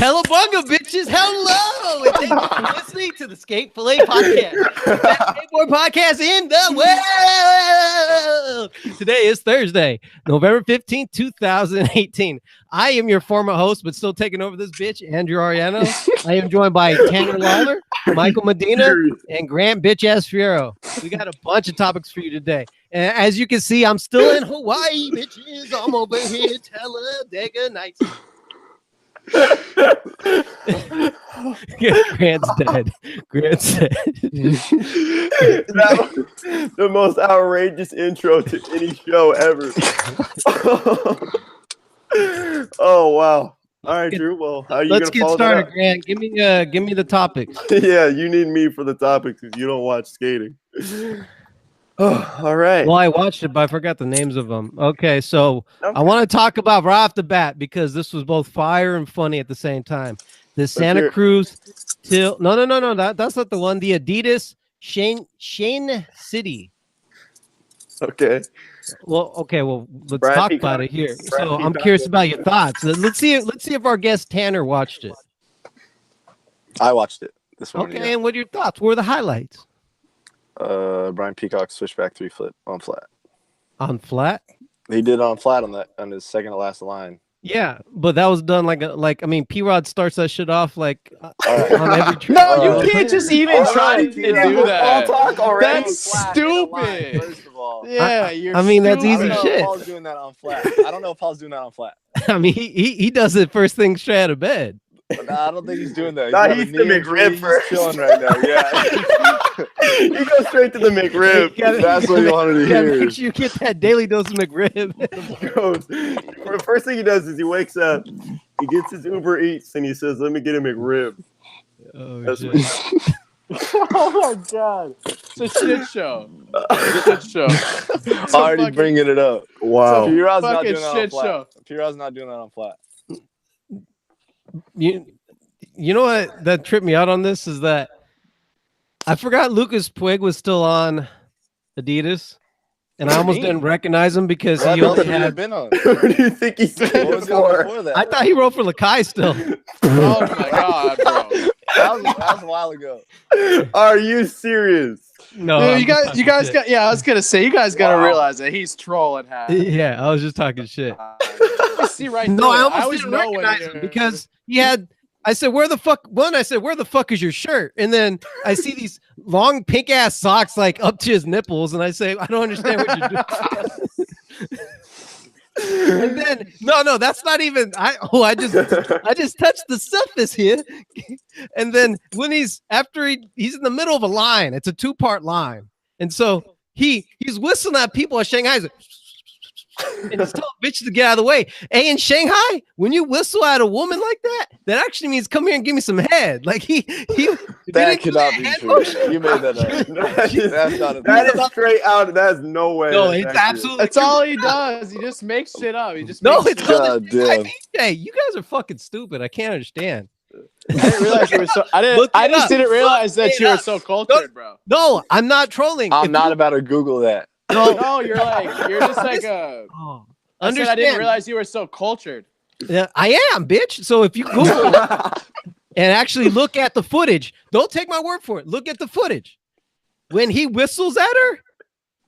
Cowabunga, bitches. Hello. And thank you for listening to the Fillet podcast. The best skateboard podcast in the world. Today is Thursday, November 15th, 2018. I am your former host, but still taking over this bitch, Andrew Ariano. I am joined by Tanner Lawler, Michael Medina, and Grant Bitch-Ass Fiero. We got a bunch of topics for you today. And as you can see, I'm still in Hawaii, bitches. I'm over here Talladega Nights. Grant's dead. Grant's dead. That was the most outrageous intro to any show ever. Oh wow! All right, Drew. Well, how are you Let's gonna get follow started, that Grant. Give me the topics. Yeah, you need me for the topics because you don't watch skating. Oh, all right. Well, I watched it, but I forgot the names of them. Okay, so I want to talk about right off the bat because this was both fire and funny at the same time. The Santa Cruz till no. That's not the one. The Adidas Shane City. Okay. Well, okay. Well, let's Brian talk Peacock. about it here. Brian So I'm Peacock. curious about your thoughts. Let's see if our guest Tanner watched it. I watched it this morning. Okay, and what are your thoughts? What were the highlights? Brian Peacock switchback 3 flip on flat. On flat? He did it on flat on his second to last line. Yeah, but that was done I mean, P-Rod starts that shit off like on every trip. No, you can't just even try to do that. Talk already. That's stupid. First of all, Yeah, you're I mean, that's stupid. easy I don't know shit. if Paul's doing that on flat. I don't know if Paul's doing that on flat. I mean, he does it first thing straight out of bed. But nah, I don't think he's doing that. Nah, got he's a the knee injury, McRib he's first. chilling right now. Yeah, He goes straight to the McRib. that's what he wanted to hear. Make sure you get that daily dose of McRib. The first thing he does is he wakes up, he gets his Uber Eats, and he says, "Let me get a McRib." Oh, That's shit. Oh my god, it's a shit show. It's a shit show. Already bringing it up. Wow. P-Rod's not Fucking doing that on shit flat. show. P-Rod's not doing that on flat. You know what that tripped me out on this is that I forgot Lucas Puig was still on Adidas, and I almost didn't recognize him because What he else only should he have had. been on? Who do you think he's What doing was he on for? before that? I thought he wrote for Lakai still. Oh my god, bro. that was a while ago. Are you serious? No, Dude, I'm you just guys, you talking guys shit. got. Yeah, I was gonna say, you guys gotta Wow. realize that he's trolling half. Yeah, I was just talking shit. I see right No, I through it. almost always didn't know when recognize you're- him because he had. I said, where the fuck is your shirt? And then I see these long pink ass socks like up to his nipples, and I say, I don't understand what you're doing. And then no, that's not even. I just touched the surface here. And then when he's in the middle of a line, it's a 2-part line, and so he's whistling at people at Shanghai. He's like, and he's telling bitches to get out of the way. Hey, in Shanghai, when you whistle at a woman like that, that actually means come here and give me some head. Like he That cannot be true. You made that up. That's not a That is straight out. That's no way. No, that's it's accurate. absolutely. That's all he does. He just makes shit up. He just No, makes it's shit up. called God damn. Hey, you guys are fucking stupid. I can't understand. I didn't realize you were so. Look I it just up. didn't realize Look that it you were up. so cultured, bro. No, I'm not trolling. I'm If not you- about to Google that. No, you're just like a. Oh, I said I understand. didn't realize you were so cultured. Yeah, I am, bitch. So if you Google it and actually look at the footage, don't take my word for it. Look at the footage. When he whistles at her,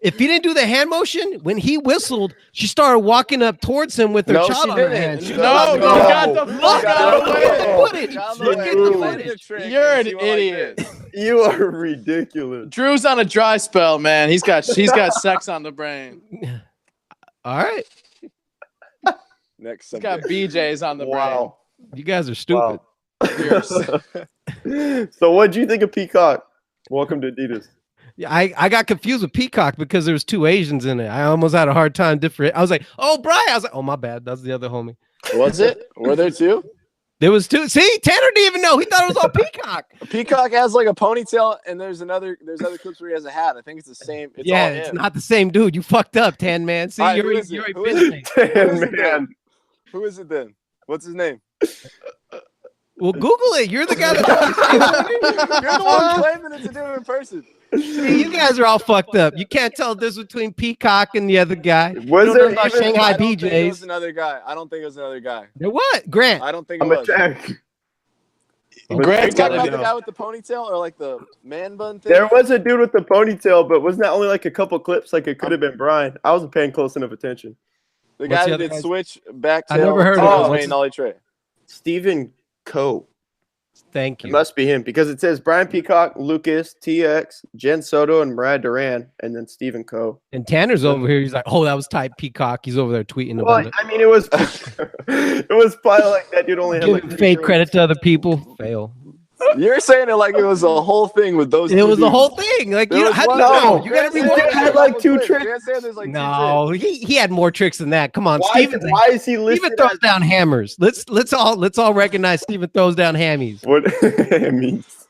if he didn't do the hand motion, when he whistled, she started walking up towards him with her No, child she on her didn't. hand. No, you got the Look fuck at out the of here. footage. Look at the footage. You're an idiot. You are ridiculous. Drew's on a dry spell, man. He's got sex on the brain. All right. Next He's got subject. BJ's on the Wow. You guys are stupid. So what do you think of Peacock? Welcome to Adidas. Yeah, I got confused with Peacock because there was 2 Asians in it. I almost had a hard time different. I was like, oh, Brian. I was like, oh, my bad. That's the other homie. Was it? Were there two? There was 2. See, Tanner didn't even know. He thought it was all Peacock. Peacock has like a ponytail, and there's other clips where he has a hat. I think it's the same. It's Yeah, all it's him. not the same dude. You fucked up, Tan Man. See, All right, you're who is it? a Who is business. Damn, man. Who is it then? What's his name? Well, Google it. You're the guy that. You're the one claiming it's a different person. See, you guys are all fucked up. You can't tell the difference between Peacock and the other guy. Was You don't there know about even- Shanghai I don't think it was BJs? another guy. I don't think it was another guy. There what? Grant. I don't think it I'm a was. check. Are you Grant's got talking gotta about the know. guy with the ponytail or like the man bun thing? There was a dude with the ponytail, but wasn't that only like a couple clips? Like it could have been Brian. I wasn't paying close enough attention. The What's guy the that other did guy's- switch back I tail. never heard of him. Oh, What's main Ollie Trey. Stephen Coe. Thank It you. must be him because it says Brian Peacock, Lucas, TX, Jen Soto, and Brad Duran, and then Stephen Coe. And Tanner's over here. He's like, "Oh, that was type Peacock." He's over there tweeting Well, about it. I mean, it was it was probably like that dude only had Giving like fake credit to other people. Fail. You're saying it like it was a whole thing with those. It two was the dudes. whole thing. Like There you, was how do one- you know? No. You gotta be This more. dude had like two tricks. Grant said there's like No, two tricks. he had more tricks than that. Come on, Why, Steven. why is he listed Steven throws as down hammers. Let's all recognize Steven throws down hammies. what it means?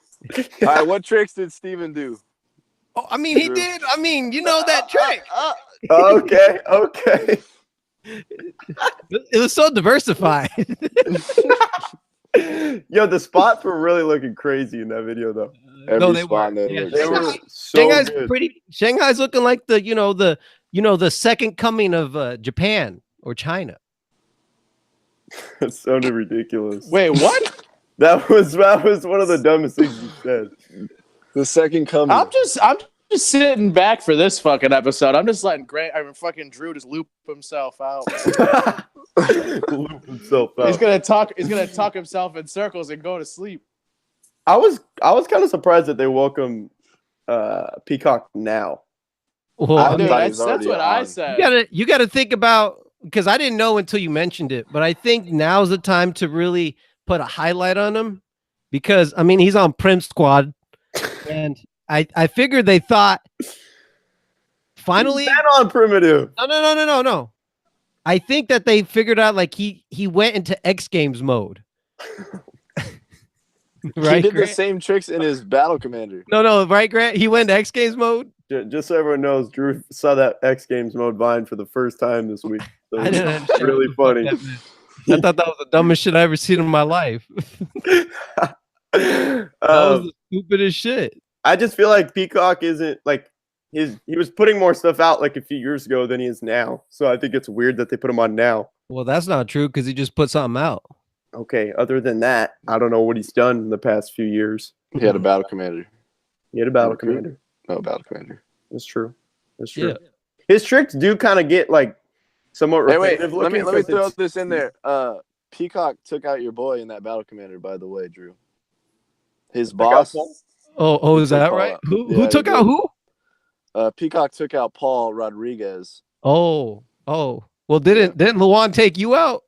All right, what tricks did Steven do? Oh, I mean, he True. did. I mean, you know that trick. Okay, okay. It was so diversified. Yo, the spots were really looking crazy in that video, though. Every they spot were. in there Yeah. looked They sick. were so Shanghai's good. pretty. Shanghai's looking like the second coming of Japan or China. It sounded ridiculous. Wait, what? That was one of the dumbest things you said. The second coming. I'm just sitting back for this fucking episode. I'm just letting fucking Drew just loop himself out. Loop himself out. He's gonna talk himself in circles and go to sleep. I was kind of surprised that they welcome Peacock now. Well, I I knew mean, that. That's already what I on. said. you gotta think about, because I didn't know until you mentioned it, but I think now's the time to really put a highlight on him, because I mean he's on Prim Squad, and I figured they thought finally He's been on primitive. no. I think that they figured out like he went into X Games mode. Right, He did the Grant? same tricks in his battle commander. No, right, Grant? He went to X Games mode. Just so everyone knows, Drew saw that X Games mode Vine for the first time this week. So I didn't it's understand really what the funny. fuck that meant. I thought that was the dumbest shit I ever seen in my life. That was the stupidest shit. I just feel like Peacock isn't like he was putting more stuff out like a few years ago than he is now. So I think it's weird that they put him on now. Well, that's not true because he just put something out. Okay, other than that, I don't know what he's done in the past few years. He had a battle commander. He had a battle Okay. commander. No battle commander. That's true. That's true. Yeah. His tricks do kind of get like somewhat Hey, wait. repetitive Let me looking. throw this in there. Peacock took out your boy in that battle commander, by the way, Drew. His boss. Oh, is that Paul right? out. Who Yeah, took he out did. who? Peacock took out Paul Rodriguez. Oh. Well, didn't Luan take you out?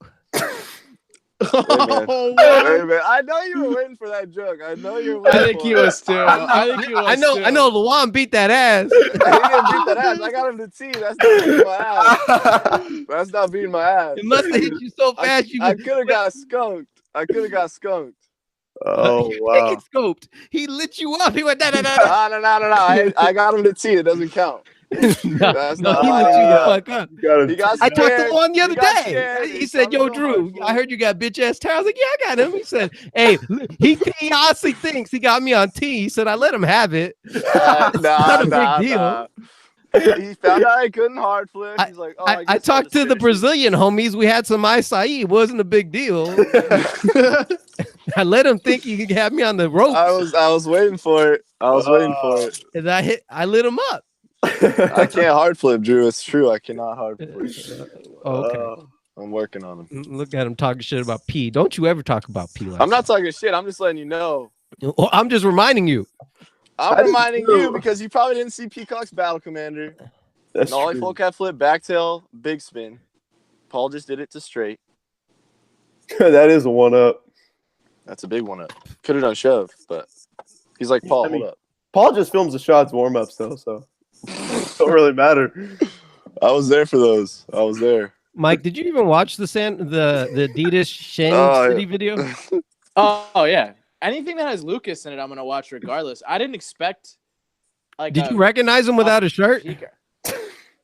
Oh, Hey, man, I know you were waiting for that joke. I know you were I waiting think for he it. was too. I know. Luan beat that ass. He didn't beat that ass. I got him to T. That's not beating my ass. That's not beating my ass. It must have hit you so fast. I could have got skunked. Oh You wow! take it scoped. He lit you up. He went da da da. No. I got him to T. It doesn't count. No, That's no, not he why lit you he the got- fuck up. You gotta- He got I talked to scared. Luan the other He got day. scared. He He said, "Yo, sounded so Drew, hurtful. I heard you got bitch ass tires." I was like, "Yeah, I got him." He said, "Hey, he honestly thinks he got me on T." He said, "I let him have it." It's not a big deal. He found out I couldn't hard flip. He's like, oh, I guess I'll talked just to the finish Brazilian homies. We had some acai. It wasn't a big deal. I let him think he could have me on the it. ropes, I was waiting for it. and I lit him up. I can't hard flip, Drew. It's true. I cannot hard flip. Okay. I'm working on him. Look at him talking shit about P. Don't you ever talk about P like I'm not talking shit. I'm just letting you know. that. Well, I'm just reminding you. I'm I reminding didn't you know. because you probably didn't see Peacock's battle commander. That's Nollie true. full cat flip, back tail, big spin. Paul just did it to straight. That is a one up. That's a big one up. Could have done shove, but he's like, Paul, I mean- hold up. Paul just films the shots warm ups though, so it don't really matter. I was there for those. I was there. Mike, did you even watch the Adidas Shen Oh, City yeah. video? Oh yeah. Anything that has Lucas in it, I'm gonna watch regardless. I didn't expect. Like, Did you recognize him without a shirt?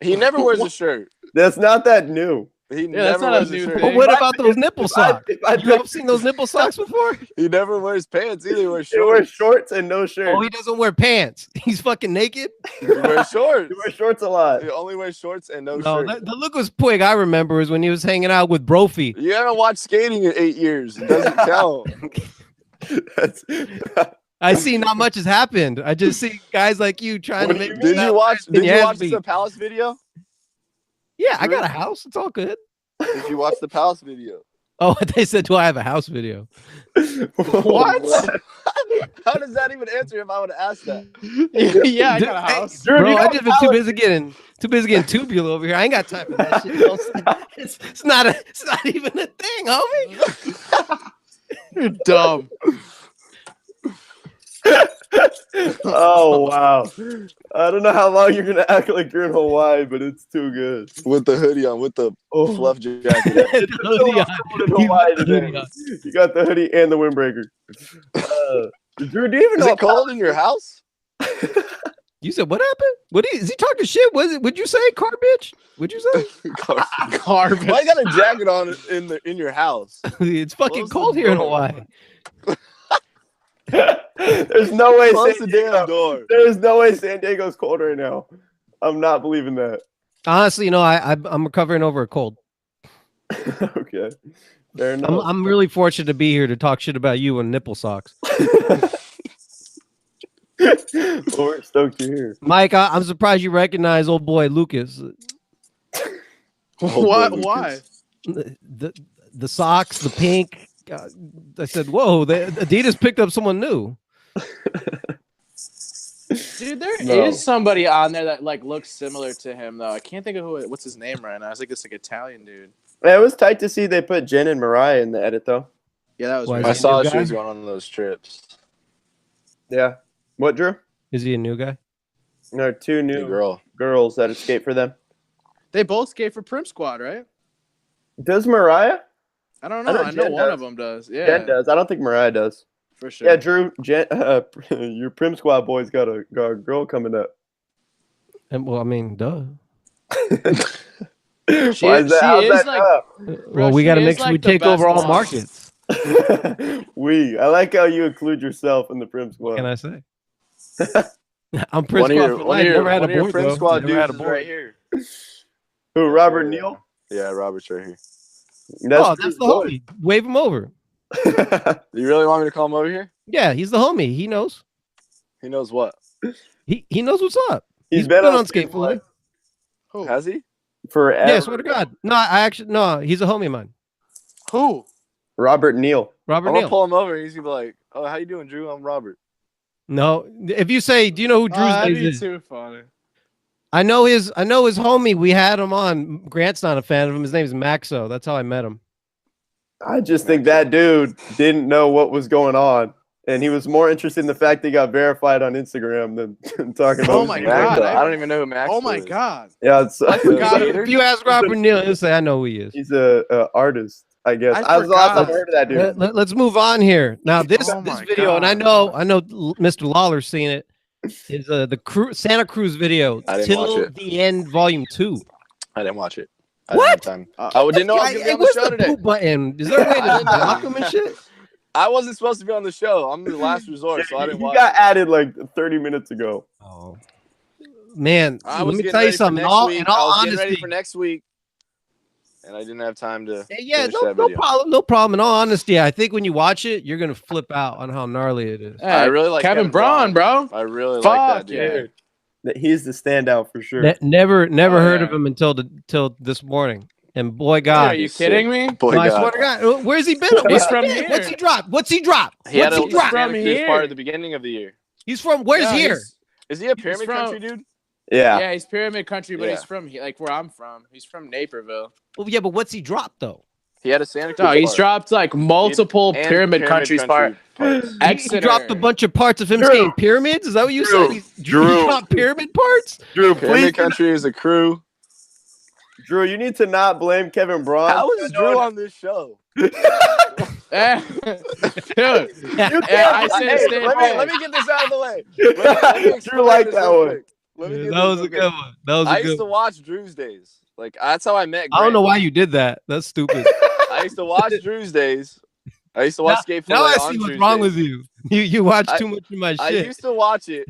He never wears a shirt. That's not that new. He that's never not a wears a new shirt. thing. But what about those nipple If I- socks? if I You ever pick- seen those nipple socks before? He never wears pants either. He wears He wears shorts. shorts and no shirt. Oh, he doesn't wear pants. He's fucking naked. He wears shorts. He wears shorts a lot. He only wears shorts and no No, shirt. the Lucas Puig I remember is when he was hanging out with Brophy. You haven't watched skating in 8 years. It doesn't count. That's, I see not much has happened. I just see guys like you trying to make. Did you watch? than Did you has watch been. the Palace video? Yeah, I got a house. It's all good. Did you watch the Palace video? Oh, they said, "Do I have a house video?" What? How does that even answer if I would ask that? Yeah, I got a house. Drew, Bro, you I know just been too busy getting tubular over here. I ain't got time for that shit. It's not even a thing, homie. You're dumb. Oh wow! I don't know how long you're gonna act like you're in Hawaii, but it's too good. With the hoodie on, with the fluff jacket. The hoodie on. In You Hawaii got the hoodie today. on. You got the hoodie and the windbreaker. Drew, do you even Is know? it cold in your house? You said what happened? Is he talking shit? Would you say car bitch? Would you say? Garbage. Why you got a jacket on in your house? It's fucking Close the cold here in door. Hawaii. There's no way. Close San the damn Diego, door. there's no way San Diego's cold right now. I'm not believing that. Honestly, I'm recovering over a cold. Okay, fair enough. I'm really fortunate to be here to talk shit about you and nipple socks. Well, we're stoked you're here. Mike, I'm surprised you recognize old boy Lucas. What? Lucas. Why? The socks, the pink. I said, "Whoa!" Adidas picked up someone new. Dude, there is No. somebody on there that like looks similar to him though. I can't think of what's his name right now. It's like this like Italian dude. Yeah, it was tight to see they put Jen and Mariah in the edit though. Yeah, that was. Why is Really I he saw new she was guy? going on those trips. Yeah. What, Drew? Is he a new guy? There are two New new girl. girls that escaped for them. They both skate for Prim Squad, right? Does Mariah? I don't I know. know I know Jen one does. of them does. Yeah, Jen does. I don't think Mariah does. for sure. Yeah, Drew, Jen, your Prim Squad boys got a girl coming up. And, well, I mean, duh. She Why is that? How's is that like- up? Well, we she got to is make sure like we the take over best all one. markets. I like how you include yourself in the Prim Squad. What can I say? I'm Prince One of Squad your for one life. of your Never had a one of your board, Prim though. Squad Never had a dudes is board. right here. Who, Robert Neal? Yeah, Robert's right here. Oh, that's the homie. Wave him over. You really want me to call him over here? Yeah, he's the homie. He knows. He knows what. He knows what's up. He's been on Skate for life. Who? Has he? forever. Yeah, swear to God. No, he's a homie of mine. Who? Robert Neal. Robert I'm gonna Neal. pull him over. He's gonna be like, "Oh, how you doing, Drew? I'm Robert." No, if you say, do you know who Drew's That'd name be is? too funny. I know his homie. We had him on. Grant's not a fan of him. His name's Maxo. That's how I met him. I just think that dude didn't know what was going on. And he was more interested in the fact that he got verified on Instagram than talking about Oh my his God, I don't even know who Max Oh my is. god. Yeah, it's, I forgot. If you ask Robert Neal, he'll say, "I know who he is." he's a artist, I guess. I I was the last time I forgot. heard of that dude. Let's move on here. Now this Oh this my video, and I God. know Mr. Lawler's seen it. Is the Santa Cruz video I didn't watch till it. the end, volume 2. I didn't watch it. I What? didn't have time. I didn't know I was gonna be on the Where's show today. poop button? Is there a way I to didn't know. block him and shit? I wasn't supposed to be on the show. I'm the last resort, so I didn't He watch. got added like 30 minutes ago. Oh man, I let was me getting tell you ready for something. next In week. all I was getting ready honesty, for next week, and I didn't have time to. yeah, finish no that video. problem, no problem. In all honesty, I think when you watch it, you're gonna flip out on how gnarly it is. Hey, I really like Kevin Kevin Braun, bro. I really Fuck like that dude. yeah. That he's the standout for sure. Never Oh, heard yeah. of him till this morning. And boy, Dude, God, are you he's kidding me? Boy, no, I God. swear to God, where's he been? He's What's from he been? here. What's he dropped? What's he dropped? He had What's a he dropped? Santa From Cruz here. part at the beginning of the year. He's from. Where's Yeah, here? Is he a pyramid from- country dude? Yeah. Yeah, he's Pyramid Country, but Yeah. he's from like where I'm from. He's from Naperville. Well, yeah, but what's he dropped though? He had a Santa Cruz. No, he's part. dropped like multiple And Pyramid Countries Country parts. He Exeter. dropped a bunch of parts of him Drew. skating pyramids. Is that what you Drew. said? He Drew. dropped pyramid parts. Drew, please. Pyramid Country is a crew. Drew, you need to not blame Kevin Braun. How is Drew on this show? Eh, dude. Yeah. Yeah, I said Hey, stay let me get this out of the way. Let me explain Drew liked this that real one. quick. Let me Yeah, get that this was real a quick. good one. That was I a used good to one. watch Drew's Days. Like that's how I met. I don't know Grant. why you did that. That's stupid. I used to watch Drew's Days. I used to watch Skate Now I Fillet on see what's Drew's wrong Days. with you. You watch I- too much of my I shit. used to watch it,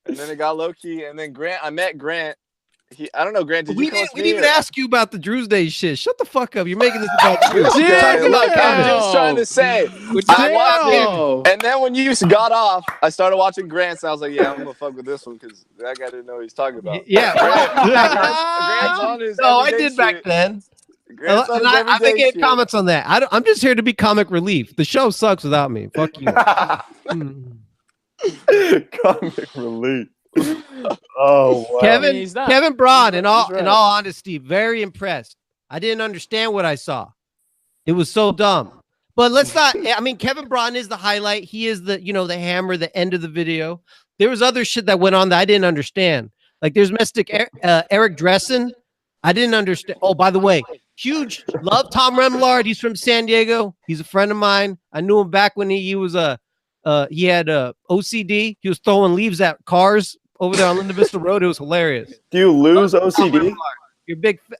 and then it got low key. And then I met Grant I don't know, Grant. Did We you didn't even ask you about the Drew's Day shit. Shut the fuck up. You're making this about Drew. Okay, Talking about look, I'm comments. just trying to say. I watched it, and then when you got off, I started watching Grant's, and I was like, "Yeah, I'm gonna fuck with this one because that guy didn't know what he's talking about." Yeah. Grant's on his. No, I everyday did back shit. then. Grant's on And his I think everyday get shit. comments on that. I'm just here to be comic relief. The show sucks without me. Fuck you. Comic relief. Oh wow. Kevin Braun, in all right. honesty, very impressed. I didn't understand what I saw. It was so dumb. But let's not. I mean, Kevin Braun is the highlight. He is the the hammer, the end of the video. There was other shit that went on that I didn't understand. Like there's Mystic Eric Dressen. I didn't understand. Oh, by the way, huge love Tom Remillard. He's from San Diego. He's a friend of mine. I knew him back when he was he had OCD. He was throwing leaves at cars over there on Linda Vista Road. It was hilarious. Do you lose OCD?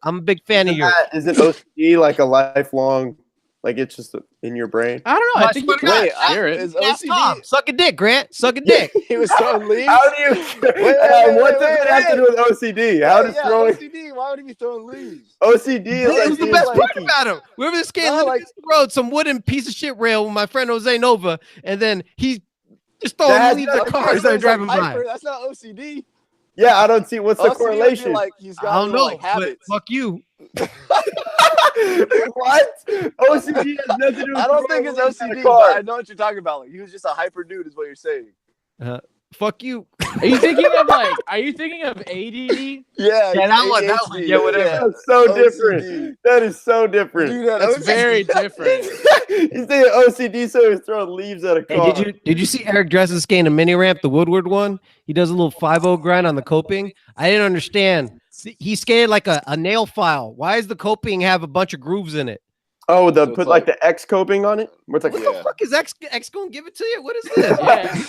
I'm a big fan of yours. Isn't OCD like a lifelong, like it's just in your brain? I don't know. I think you can Wait, hear it. is Ask OCD? Tom. Suck a dick, Grant. Suck a dick. He was throwing leaves. How do you? What does it have to do with OCD? How does throwing OCD? Why would he be throwing leaves? OCD? It was the being best picky. part about him. We were this game No, Linda like- Vista Road, some wooden piece of shit rail with my friend Jose Nova, and then he just throwing That's leaves not- at cars that are driving by. Hyper, that's not OCD. Yeah, I don't see what's the OCD would be correlation. like he's I got don't little, know, like, but habits. fuck you. What? OCD has nothing to do with I don't think it's throwing leaves at a OCD, car. but I know what you're talking about. Like, he was just a hyper dude, is what you're saying. Fuck you. Are you thinking of Are you thinking of ADD? Yeah, that one, ADHD, yeah, whatever. That's so OCD. different. That is so different. Dude, that That's OCD. very different. He's saying OCD, so he's throwing leaves at a Hey, car. did you see Eric Dressen skating a mini ramp, the Woodward one? He does a little 5-0 grind on the coping. I didn't understand. He skated like a nail file. Why does the coping have a bunch of grooves in it? Oh, So put it's like the X coping on it? Where it's like, What the fuck is X gonna give it to you? What is this?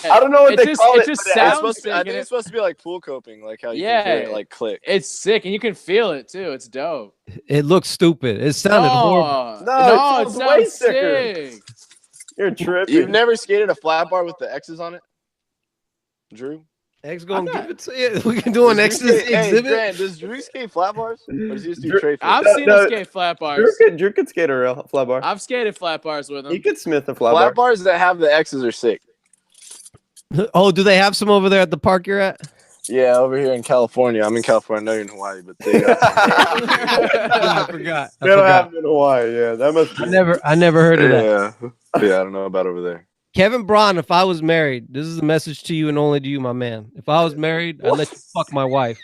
Yeah. I don't know what It they just- call it it. just but it sounds- has- Supposed to be, I thinking think it- it's supposed to be like pool coping, like how you Yeah. can hear it, like click. It's sick, and you can feel it too. It's dope. It looks stupid. It sounded horrible. No, it it sounds way sounds sicker. sick. You're tripping. You've never skated a flat bar with the X's on it, Drew? X gonna I'm give it to you. We can do an Does X's Drew skate- Hey, exhibit. Grant, does Drew skate flat bars? Or does he just do Drew- tray I've flips? seen No, him skate flat Drew bars. could skate a real flat bar. I've skated flat bars with He him. could smith a flat Flat bar. bars that have the X's are sick. Oh, do they have some over there at the park you're at? Yeah, over here in California. I'm in California. I know you're in Hawaii, but they got I forgot. They don't have them in Hawaii. Yeah, that must be. I never heard of that. yeah. Yeah, I don't know about over there. Kevin Braun, if I was married, this is a message to you and only to you, my man. If I was married, I'd let you fuck my wife.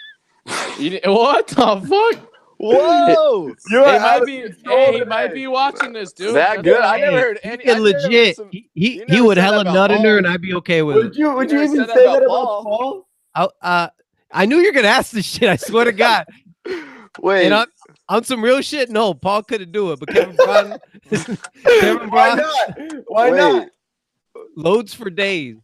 What the fuck? Whoa! You are He out might of be. control Hey, he today. might be watching this, dude. That That's good? I okay. never heard He any. can I've never heard legit. some- He you he never would said that hella about nut in her, Paul. and I'd be okay with Would it. you You never even said say that that about about Paul? I knew you're gonna ask this shit. I swear to God. Wait, And on some real shit, no, Paul couldn't do it, but Kevin Braun, Kevin Why Braun, not? Why Wait. not? loads for days.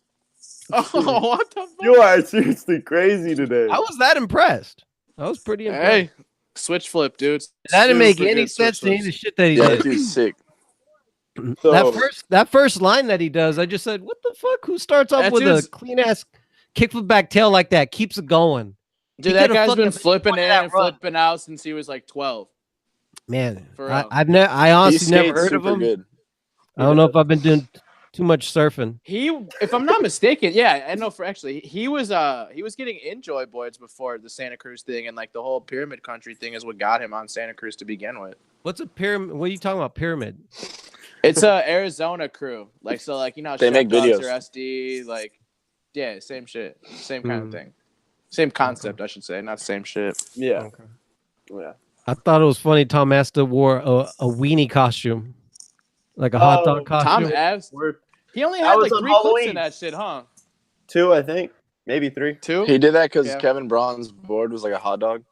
Oh, what the fuck? You are seriously crazy today. I was that impressed. I was pretty impressed. Hey, switch flip, dude. That didn't make Super any good sense to switch any of the flips. shit that he yeah, did. that dude's sick. So, That first line that he does, I just said, "What the fuck? Who starts off That with a dude's- clean ass kickflip back tail like that? Keeps it going, Dude, He that could've guy's been fucking flipping won in that and run. flipping out since he was like 12. man." For real. I He honestly never skates heard of super him. good. I don't know if I've been doing too much surfing. He, if I'm not mistaken, yeah, I know for actually he was getting Enjoy Boards before the Santa Cruz thing, and like the whole Pyramid Country thing is what got him on Santa Cruz to begin with. What's a pyramid? What are you talking about? Pyramid? It's a Arizona crew, like so, like you know, how They Chef make Dogs videos. are SD, like yeah, same shit, same kind Hmm. of thing, same concept, I should say, not same shit. yeah. Okay. Yeah. I thought it was funny. Tom Asta wore a weenie costume, like a hot dog Tom costume. Evs, We're he only That had was like on 3 clips Halloween. in that shit, huh? 2, I think. Maybe 3. 2? He did that because Yeah. Kevin Braun's board was like a hot dog.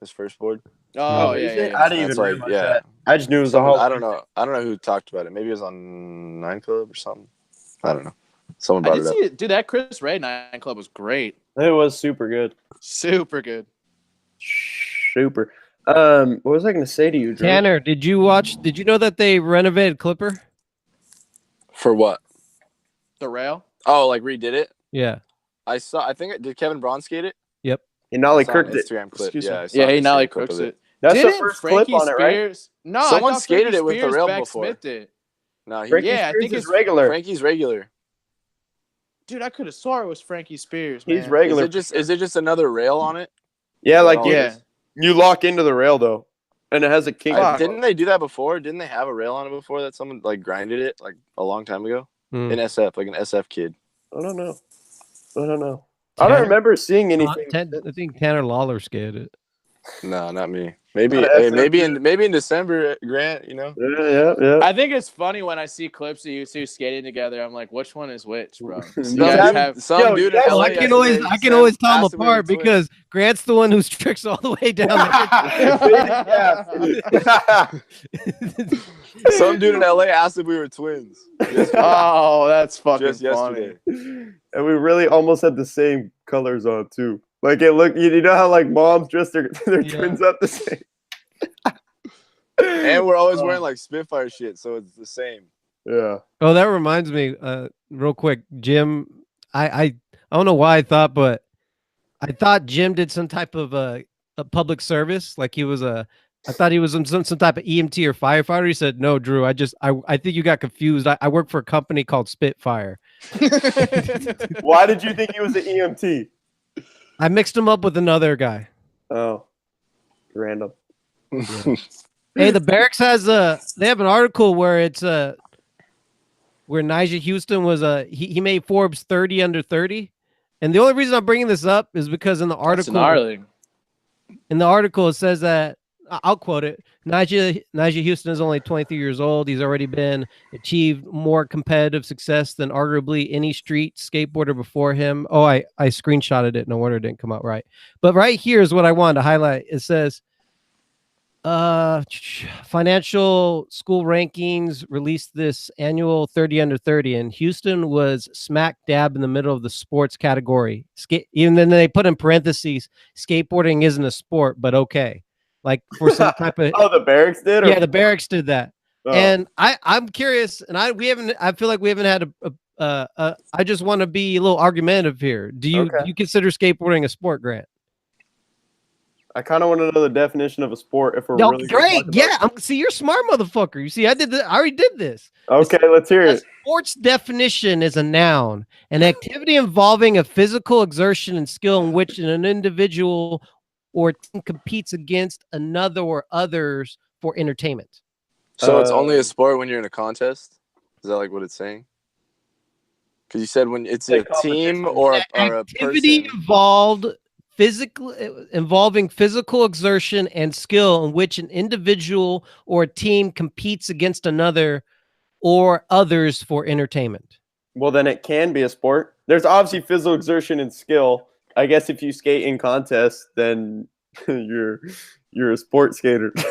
His first board. Oh is yeah, it? yeah, I yeah. didn't even That's like, realize yeah. that. I just knew it was a Someone- whole. I don't know. I don't know who talked about it. Maybe it was on 9 Club or something. I don't know. Someone I brought did it up. see it, dude. That Chris Ray 9 Club was great, It was super good. super good. Super. What was I going to say to you, Drew? Tanner, did you know that they renovated Clipper? For what? The rail. Oh, like redid it? Yeah. I think did Kevin Braun skate it? He He nollie I saw an crooked it. Instagram clip. Excuse Yeah, me. I saw Yeah, an he Instagram nollie clip crooks of it. That's the Didn't first Frankie clip on it, right? Spears? No, Someone I thought skated Frankie it with the Spears rail back before. Smithed it. No, Frankie Yeah, I Spears think is it's regular. Frankie's regular. Dude, I could have swore it was Frankie Spears, He's man. regular. Is it just another rail on it? Yeah, Is that like all it Yeah. is? you lock into the rail though, and it has a kink. Didn't they do that before? Didn't they have a rail on it before that someone like grinded it like a long time ago? In SF, like an SF kid. I don't know. I don't remember seeing anything. I think Tanner Lawler scared it. No, not me. Maybe Not hey, SF. maybe in December, Grant, you know. Yeah. I think it's funny when I see clips of you two skating together. I'm like, which one is which, bro? Some Yo, dude in yeah, LA I can always tell them asked if we were apart twins. because Grant's the one who's tricks all the way down there. Some dude in LA asked if we were twins. Oh, that's fucking Just funny. yesterday. And we really almost had the same colors on too. Like it looked, you know how like moms dress their twins up the same. And we're always wearing like Spitfire shit, so it's the same. Yeah. Oh, that reminds me, real quick, Jim. I don't know why I thought Jim did some type of a public service, like he was I thought he was some type of EMT or firefighter. He said, "No, Drew. I think you got confused. I work for a company called Spitfire." Why did you think he was an EMT? I mixed him up with another guy. Oh, random. Yeah. Hey, the Barracks has they have an article where it's where Nyjah Houston was he made Forbes 30 under 30, and the only reason I'm bringing this up is because in the article it says that I'll quote it. Nyjah Houston is only 23 years old. He's already achieved more competitive success than arguably any street skateboarder before him. Oh, I screenshotted it. No wonder it didn't come out right. But right here is what I wanted to highlight. It says, financial school rankings released this annual 30 under 30, and Houston was smack dab in the middle of the sports category. Even then they put in parentheses, skateboarding isn't a sport, but okay. Like for some type of the Barracks did? Yeah, the Barracks did that. Oh. And I'm curious, and I feel like we haven't had I just want to be a little argumentative here. Do you consider skateboarding a sport, Grant? I kind of want to know the definition of a sport if we're really great. Yeah, see, you're a smart motherfucker. You see, I already did this. Okay, let's hear it. Sports definition is a noun, an activity involving a physical exertion and skill in which an individual or team competes against another or others for entertainment. So it's only a sport when you're in a contest? Is that like what it's saying? Because you said when it's a team or a activity person. Involving physical exertion and skill in which an individual or a team competes against another or others for entertainment. Well, then it can be a sport. There's obviously physical exertion and skill. I guess if you skate in contests, then you're a sports skater. By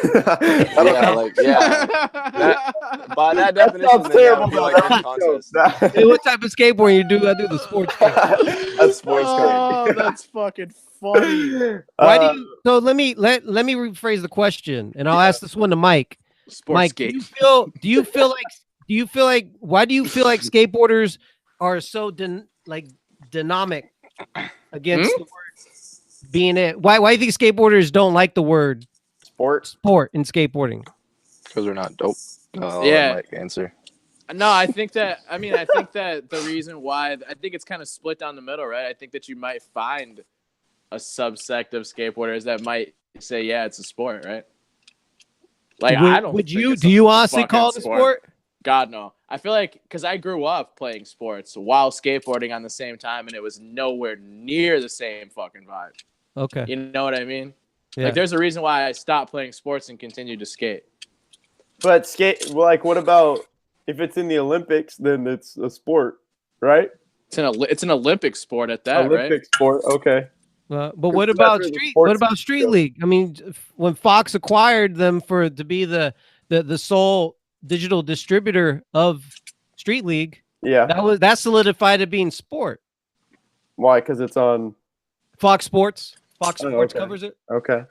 that definition, that sounds terrible. Hey, what type of skateboarding you do? I do the sports. That's sports skating. That's fucking funny. Why do you? So let me rephrase the question, and I'll ask this one to Mike. Mike, do you feel like why do you feel like skateboarders are so dynamic against the word being it? Why do you think skateboarders don't like the word sport in skateboarding? Because we're not dope. Mike answer. No, I think that the reason why I think it's kind of split down the middle, right? I think that you might find a subsect of skateboarders that might say, yeah, it's a sport, right? Like, do you honestly call it a sport? God, no. I feel like, because I grew up playing sports while skateboarding on the same time, and it was nowhere near the same fucking vibe. Okay. You know what I mean? Yeah. Like, there's a reason why I stopped playing sports and continued to skate. But what about if it's in the Olympics, then it's a sport, right? It's an Olympic sport at that, Olympic sport, okay. But what about Street League? I mean, when Fox acquired them to be the sole digital distributor of Street League, that solidified it being sport. Why? Because it's on Fox Sports. Fox Sports covers it. Okay.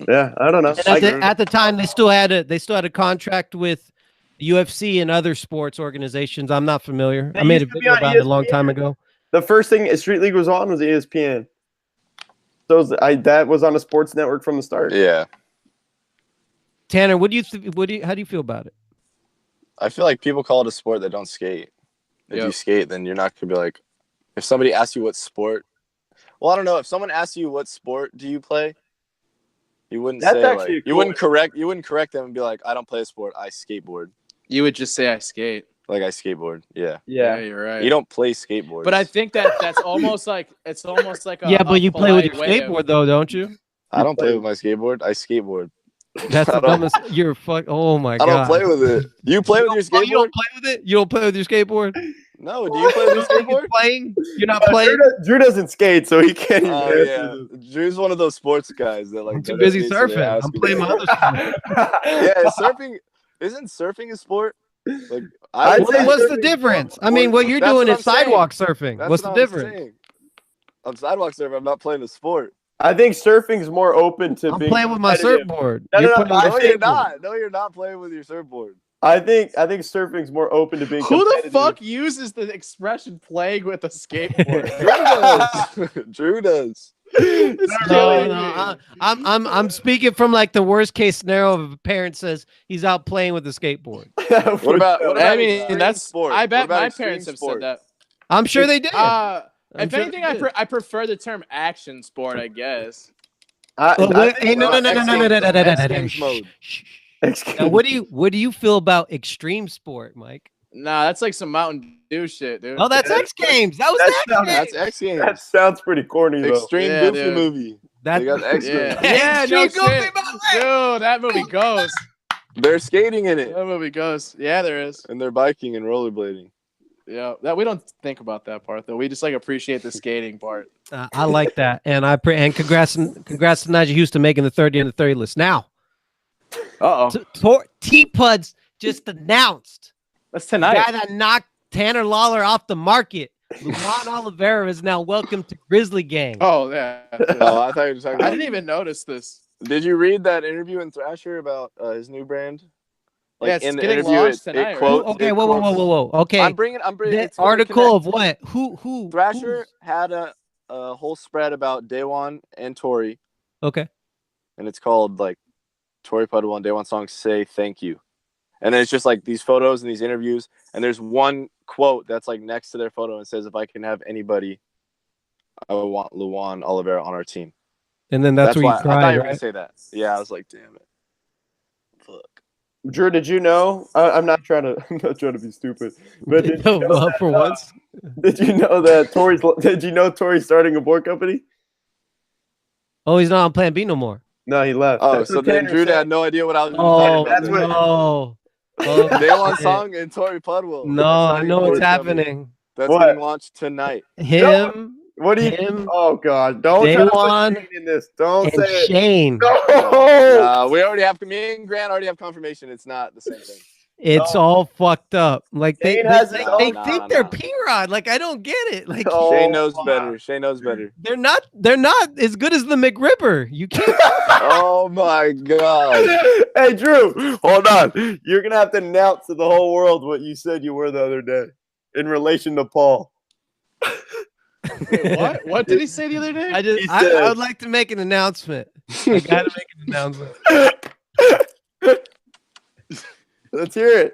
Yeah, I don't know. At the time, they still had a contract with UFC and other sports organizations. I'm not familiar. I made a video about it a long time ago. The first thing Street League was on was ESPN. So that was on a sports network from the start. Yeah. Tanner, how do you feel about it? I feel like people call it a sport that don't skate. If you skate, then you're not gonna be like. If somebody asks you what sport, well, I don't know. If someone asks you what sport do you play, you wouldn't say like, you wouldn't correct them and be like, I don't play a sport, I skateboard. You would just say I skate. Like I skateboard. Yeah, you're right. You don't play skateboard. But I think that's almost like a but you play with your skateboard though, don't you? I don't play with my skateboard. I skateboard. That's the dumbest. You're fuck. Oh my god. I don't play with it. You play with your skateboard? You don't play with it? You don't play with your skateboard? No. Do you play with your skateboard? Playing? You're not playing? Drew doesn't skate, so he can't even answer. Drew's one of those sports guys that like. I'm too busy surfing. I'm playing my other sport. Yeah, surfing. Isn't surfing a sport? Like, what's the difference? I mean, what you're doing is sidewalk surfing. What's the difference? I'm sidewalk surfing. I'm not playing the sport. I think surfing's more open to being playing with my surfboard. No, you're not. No, you're not playing with your surfboard. I think surfing's more open to being Who the fuck uses the expression playing with a skateboard? Drew does. No, I'm speaking from like the worst case scenario if a parent says he's out playing with a skateboard. What about I mean, that's sport. I bet my parents have said that. I'm sure they did. If anything, I prefer the term action sport, I guess. No. What do you feel about extreme sport, Mike? Nah, that's like some Mountain Dew shit, dude. Oh, that's X Games. That's X Games. That sounds pretty corny though. Extreme Goofy movie. They got X Games. Yeah, no shit. Dude, that movie goes. They're skating in it. That movie goes. Yeah, there is. And they're biking and rollerblading. Yeah, that we don't think about that part though. We just like appreciate the skating part. I like that, and congrats to Nigel Houston making the 30 under 30 list. Now, T-Puds just announced that's tonight. The guy that knocked Tanner Lawler off the market, Luan Oliveira, is now welcome to Grizzly Gang. Oh yeah. I thought you were talking. I didn't even notice this. Did you read that interview in Thrasher about his new brand? Like yeah, it's in the interview, tonight, quotes. Okay, whoa. Okay, I'm bringing the article of what? Who? Thrasher had a whole spread about Daewon and Tori. Okay. And it's called like Tori Pudwell and Daewon Song Say Thank You. And then it's just like these photos and these interviews. And there's one quote that's like next to their photo and says, if I can have anybody, I would want Luan Oliveira on our team. And then that's where you cried, I thought you were right? going to say that. Yeah, I was like, damn it. Fuck. Drew, did you know? I'm not trying to be stupid, but did you know for once? Did you know that Tori's? Did you know Tori's starting a board company? Oh, he's not on Plan B no more. No, he left. Oh, so then Drew had no idea what I was talking about. That's what. Oh, Daewon Song and Tori Pudwell. No, I know what's happening. That's getting launched tonight. Him. What do you? Oh God! Don't Daewon in this. Don't say it. Shane. No. We already have. Me and Grant already have confirmation. It's not the same thing. It's all fucked up. Like they think they're no. P-Rod. Like I don't get it. Like Shane knows better. Shane knows better. They're not as good as the McRipper. You can't. Oh my God. Hey Drew, hold on. You're gonna have to announce to the whole world what you said you were the other day in relation to Paul. Wait, what? What did he say the other day? I would like to make an announcement. I gotta make an announcement. Let's hear it.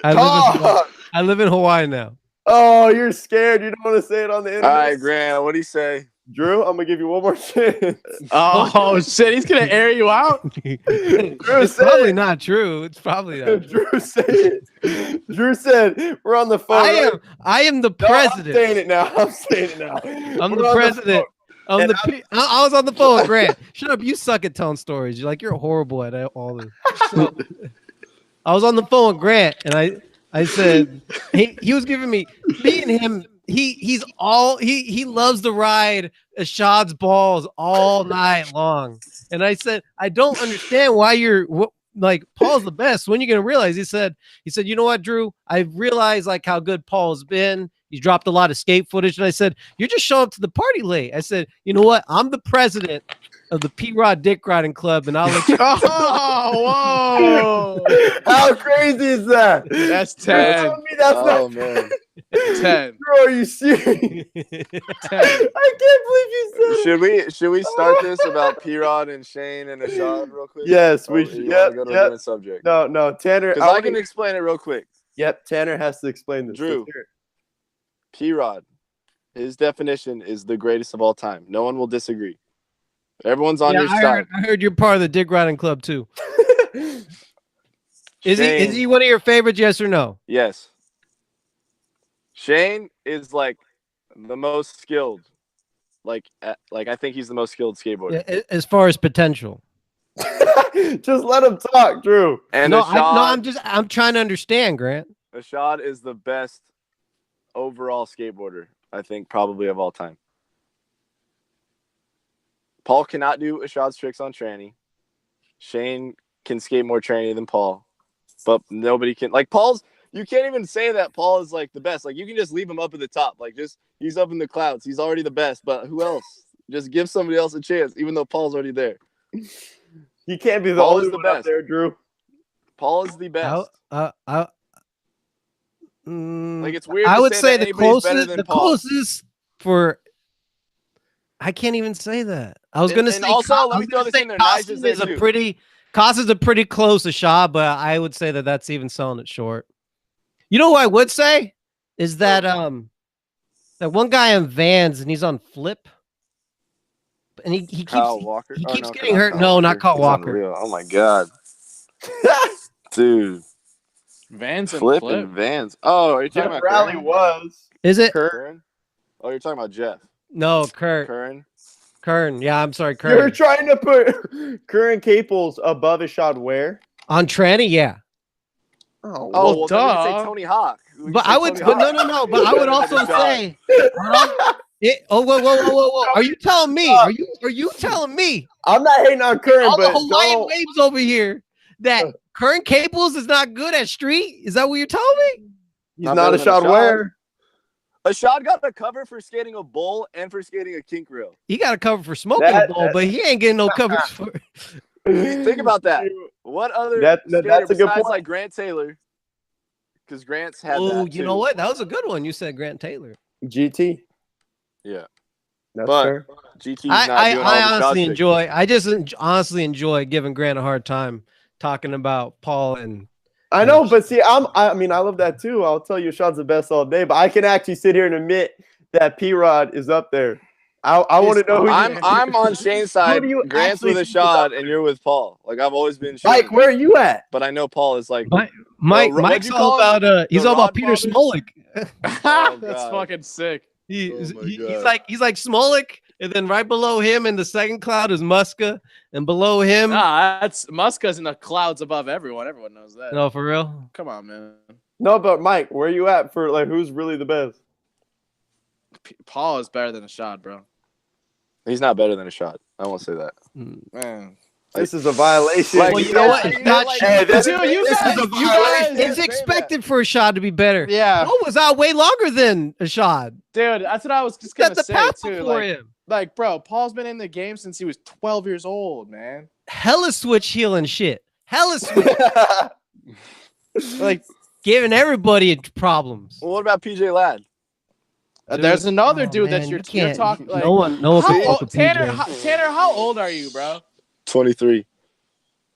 I live in Hawaii now. Oh, you're scared. You don't want to say it on the internet. All right, Grant. What do you say? Drew, I'm gonna give you one more chance. Oh shit, he's gonna air you out. It's probably not true. It's probably not. Drew said it. Drew said we're on the phone. I am the president. I'm saying it now. I'm the president. I was on the phone with Grant. Shut up. You suck at telling stories. You're horrible at all this. So, I was on the phone with Grant, and I said he was giving me and him. He loves to ride Ashad's balls all night long. And I said, I don't understand why Paul's the best. When are you gonna realize? He said, you know what, Drew? I've realized like how good Paul's been. He's dropped a lot of skate footage. And I said, you're just showing up to the party late. I said, you know what? I'm the president of the P-Rod Dick Riding Club, and I'll let you. Oh, whoa. How crazy is that? That's You're 10. telling me that's Oh not man. 10. Bro, are you serious? 10. I can't believe you said it. Should we start this about P-Rod and Shane and Ashad real quick? Yes, Or we you should. want Yep, to go to a yep. different subject? No, Tanner. Because I can explain it real quick. Yep, Tanner has to explain this. Drew. Let's hear it. P-Rod, his definition is the greatest of all time. No one will disagree. Everyone's on your side. I heard you're part of the Dick Riding Club too. Is Shane, he one of your favorites? Yes or no? Yes. Shane is like the most skilled. Like I think he's the most skilled skateboarder. As far as potential. Just let him talk, Drew. And No, Ashad, I'm trying to understand, Grant. Ashad is the best overall skateboarder, I think, probably of all time. Paul cannot do Ashad's tricks on tranny. Shane can skate more tranny than Paul, but nobody can. Like Paul's, you can't even say that Paul is like the best. Like you can just leave him up at the top. Like just he's up in the clouds. He's already the best. But who else? Just give somebody else a chance, even though Paul's already there. He can't be the Paul only is the one up best. there, Drew. Paul is the best. Like it's weird. I to would say that the anybody's better closest, than the Paul. closest for. I can't even say that. I was going to say. And also, let me throw this in there. Nige is there too. Cost is a pretty close a shot, but I would say that that's even selling it short. You know what I would say is that that one guy on Vans and he's on Flip, and he keeps Walker? he Oh, keeps no, getting hurt. No, not Kyle He's Walker. unreal. Oh my god, dude. Vans and Flip Flip. and Vans. Oh, are you talking Jeff about Rally Curran? was. Is it? Curran? Oh, you're talking about Jeff. No, Kurt. Curran. Kern. Yeah, I'm sorry, You're Kern. trying to put Curran Caples above Ashad where? On tranny, yeah. Oh, Oh, well, then we can say duh. Tony Hawk. We But can say I would, Tony but Hawk. no. But I would also say, whoa. Are you telling me? Are you telling me? I'm not hating on Curran, All the but Hawaiian don't. waves over here that Kern Caples is not good at street? Is that what you're telling me? He's Not not better than Ashad Ashad. where? Ashad got the cover for skating a bowl and for skating a kink rail. He got a cover for smoking That- a bowl, but he ain't getting no cover for. Think about that. What other That's skater a good besides point. like Grant Taylor? Because Grant's had Oh, that you too. know what? That was a good one. You said Grant Taylor. GT. Yeah. That's But fair. GT's not I doing all the honestly shot tricks. enjoy. I just honestly enjoy giving Grant a hard time talking about Paul and. I know, but see, I mean, I love that too. I'll tell you, Ashad's the best all day, but I can actually sit here and admit that P-Rod is up there. I want to know who I'm on Shane's side. do you Grant's with actually think is Ashad, up and you're with Paul. Like I've always been Shane. Mike, where are you at? But I know Paul is like Mike's what'd you all call him? about he's The all about Rod Peter Brothers? Smolik. That's God. fucking sick. Oh my He's God. like Smolik, and then right below him in the second cloud is Muska, and below him. Nah, that's Muska's in the clouds above everyone. Everyone knows that. No, for real. Come on, man. No, but Mike, where are you at for like who's really the best? Paul is better than Ashad, bro. He's not better than Ashad. I won't say that. Man. This is a violation. Like, Well, you know what? It's not. Hey, this Dude, you this guys- is a you guys- violation. It's expected for Ashad to be better. Yeah, Paul was out way longer than Ashad. dude, that's what I was just Got gonna the say path too. before Like, him. like, bro, Paul's been in the game since he was 12 years old, man. Hella switch heel and shit. Hella switch, Like, giving everybody problems. Well, what about PJ Ladd? there's another Oh, dude that man, you're you can't- talking. Like, no one can how fuck old, with Tanner, PJ. Tanner, how old are you, bro? 23.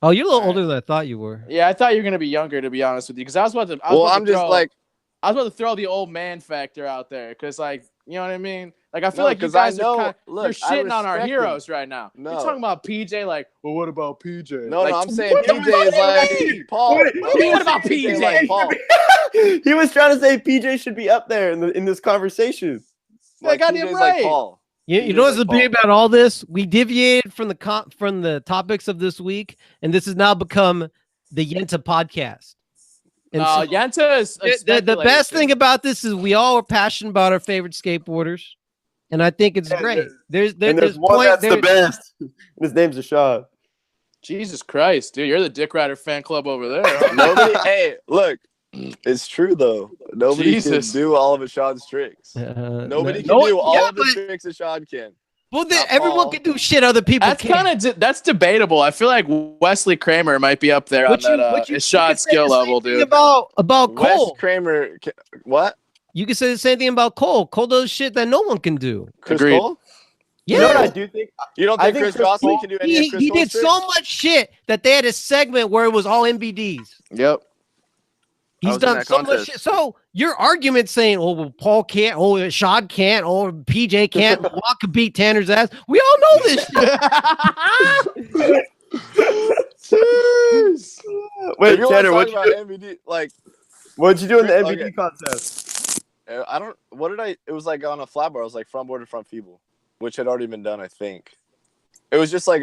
Oh, you're a little older than I thought you were. Yeah, I thought you were gonna be younger, to be honest with you, because I was about to. I was about to throw the old man factor out there, because like, you know what I mean? Like, I feel like you guys are kind of, you're shitting on our heroes right now. No. You're talking about PJ, like, well, what about PJ? No, like, I'm saying what PJ do you is like mean? Paul. What do you mean about PJ? Like Paul. He was trying to say PJ should be up there in this conversation. Like, goddamn PJ's right. like Paul. You PJ's know what's the like beauty Paul. about all this? We deviated from the topics of this week, and this has now become the Yenta podcast. And so Yenta is the best thing about this is we all are passionate about our favorite skateboarders, and I think it's Yeah, great. and There's there's one that's the best. His name's Ashad. Jesus Christ, dude, you're the Dick Rider fan club over there. Huh? Nobody. Hey, look, it's true though. Nobody Jesus. can do all of Ashad's tricks. Nobody can do all of the tricks Ashad can. Well, then Not everyone Paul. can do shit other people That's can't. that's debatable. I feel like Wesley Kramer might be up there on that shot skill level, dude. About Wes Cole. Kramer. What? You can say the same thing about Cole. Cole does shit that no one can do. Chris Agreed. Cole? Yeah. You know what I do think? You don't I think think Chris Chris Gosley Cole- can do any of Chris He Cole's did tricks? so much shit that they had a segment where it was all MVDs. Yep. He's was in done that so much contest. shit. So your argument saying, "Oh, well, Paul can't," "Oh, Shad can't," "Oh, PJ can't," "Walk could beat Tanner's ass." We all know this shit. Jeez. Wait, If you Tanner, want what'd to you talk do? about MVD, like What'd you do in the Okay. MVD contest? I don't. What did I? It was like on a flat bar. It was like front board to front feeble, which had already been done, I think. It was just like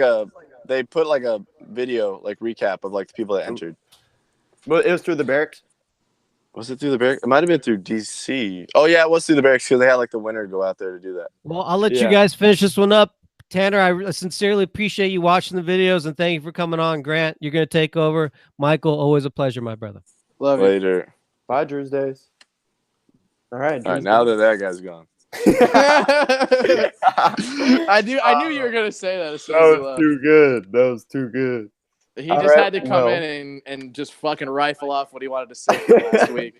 they put like a video like recap of like the people that entered. Well, it was through the barracks. Was it through the barracks? It might have been through DC. Oh yeah, it was through the barracks because they had like the winner go out there to do that. Well, I'll let you Yeah. guys finish this one up. Tanner, I sincerely appreciate you watching the videos and thank you for coming on. Grant, you're going to take over. Michael, always a pleasure, my brother. Love you. Later. Bye, Drew's days. All right. All right, now that guy's gone. I knew you were gonna say that as soon That as you was left. too good. That was too good. He All just right, had to come well. in and just fucking rifle off what he wanted to say from last week.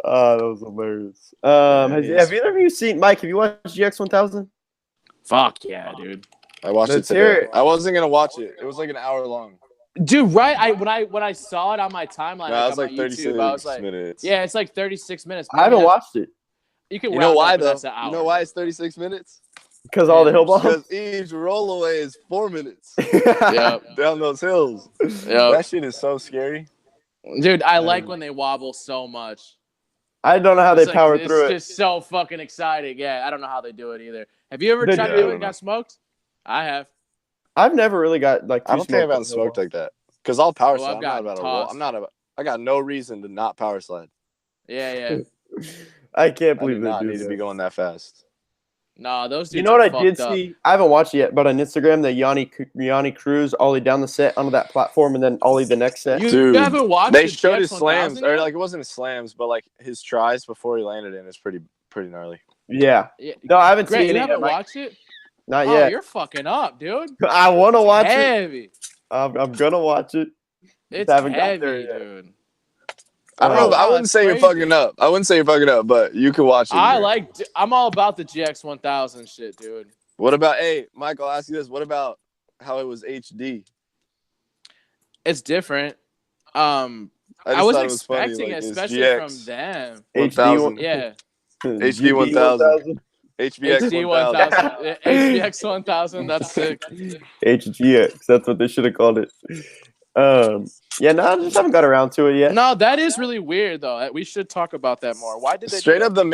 Oh, that was hilarious. it is. Have either of you seen Mike? Have you watched GX1000? Fuck yeah, dude. I watched Let's it hear today. it. I wasn't gonna watch it. It was like an hour long. Dude, right? When I saw it on my timeline, No, it was on like my 36 YouTube, I was like, minutes. yeah, it's like 36 minutes. I haven't watched it You can You know round why up, but though? that's an hour. You know why it's 36 minutes? because all the hill bombs. Because each rollaway is 4 minutes Yeah, down those hills. yeah. That shit is so scary. Dude, I like when they wobble so much. I don't know how they It's like- power through it. It's just so fucking exciting. Yeah, I don't know how they do it either. Have you ever They tried do. to do I it don't and know. got smoked? I have. I've never really got like. I don't think I've gotten smoked like that. Because I'll power Oh, slide. I've I'm not gotten about to roll. tossed. I'm not about. I got no reason to not power slide. Yeah. I can't I believe do they not do need to that. be going that fast. No, those dudes You know what are I did fucked up. see? I haven't watched it yet, but on Instagram, the Yanni Cruz ollie down the set onto that platform and then ollie the next set. You Dude, haven't watched They the showed his GX1000 slams, or yet? like it wasn't his slams, but like his tries before he landed in is pretty gnarly. Yeah. Yeah. No, I haven't Grant, seen you it haven't yet. Mike. watched it? Not Oh, yet. you're fucking up, dude. I want to watch it. Heavy. I'm gonna watch it. It's haven't got heavy, there yet. dude. I don't know. I Oh, wouldn't it's say you're crazy. fucking up. I wouldn't say you're fucking up, but you can watch it. I'm all about the GX1000 shit, dude. What about? Hey, Michael, I'll ask you this. What about how it was HD? It's different. I I wasn't thought it was funny, expecting like, it, it's especially GX. from them. HD Yeah. HD 1000. HBX HD 1000. 1000. HBX 1000. That's sick. HGX. That's what they should have called it. Yeah, no, I just haven't got around to it yet. No, that is really weird, though. We should talk about that more. Why did they Straight do up, the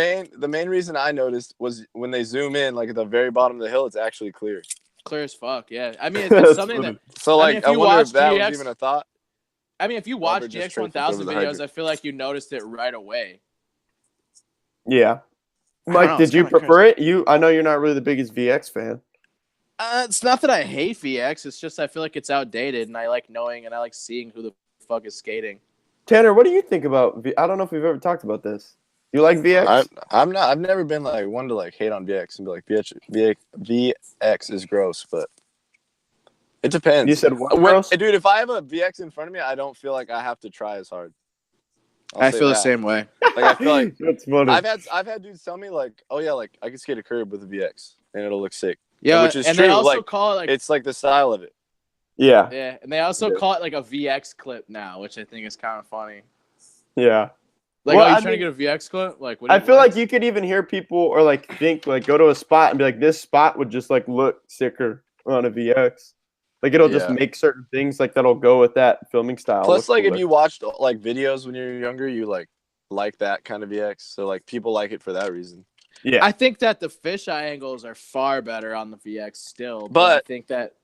main reason I noticed was when they zoom in, like at the very bottom of the hill, it's actually clear. that? Clear as fuck. Yeah. I mean, That's it's something funny. that. So I like, mean, if I you wonder watch if that GX was even a thought. I mean, if you watch just GX straight 1000 over the videos, hydrant. I feel like you noticed it right away. Yeah. don't Mike, know, did it's you kinda prefer it? I know you're not really the biggest VX fan. It's not that I hate VX. It's just I feel like it's outdated, and I like knowing and I like seeing who the fuck is skating. Tanner, what do you think about I don't know if we've ever talked about this. You like VX? I've never been like one to like hate on VX and be like VX is gross, but it depends. You said what, gross? Dude, if I have a VX in front of me, I don't feel like I have to try as hard. I feel the same way. Like I feel like That's funny. I've had dudes tell me like, oh yeah, like I can skate a curb with a VX and it'll look sick. Yeah, which is and true. they also Like, call it like it's like the style of it. Yeah. yeah, and they also Yeah. call it like a VX clip now, which I think is kind of funny. Yeah. Like, Well, are you I trying mean, to get a VX clip? Like, what? I feel like you could even hear people or like think like go to a spot and be like, this spot would just like look sicker on a VX. Like it'll just Yeah. make certain things like that'll go with that filming style. Plus, look like if cooler. you watched like videos when you were younger, you like that kind of VX. So like people like it for that reason. Yeah. I think that the fisheye angles are far better on the VX still, but I But- think that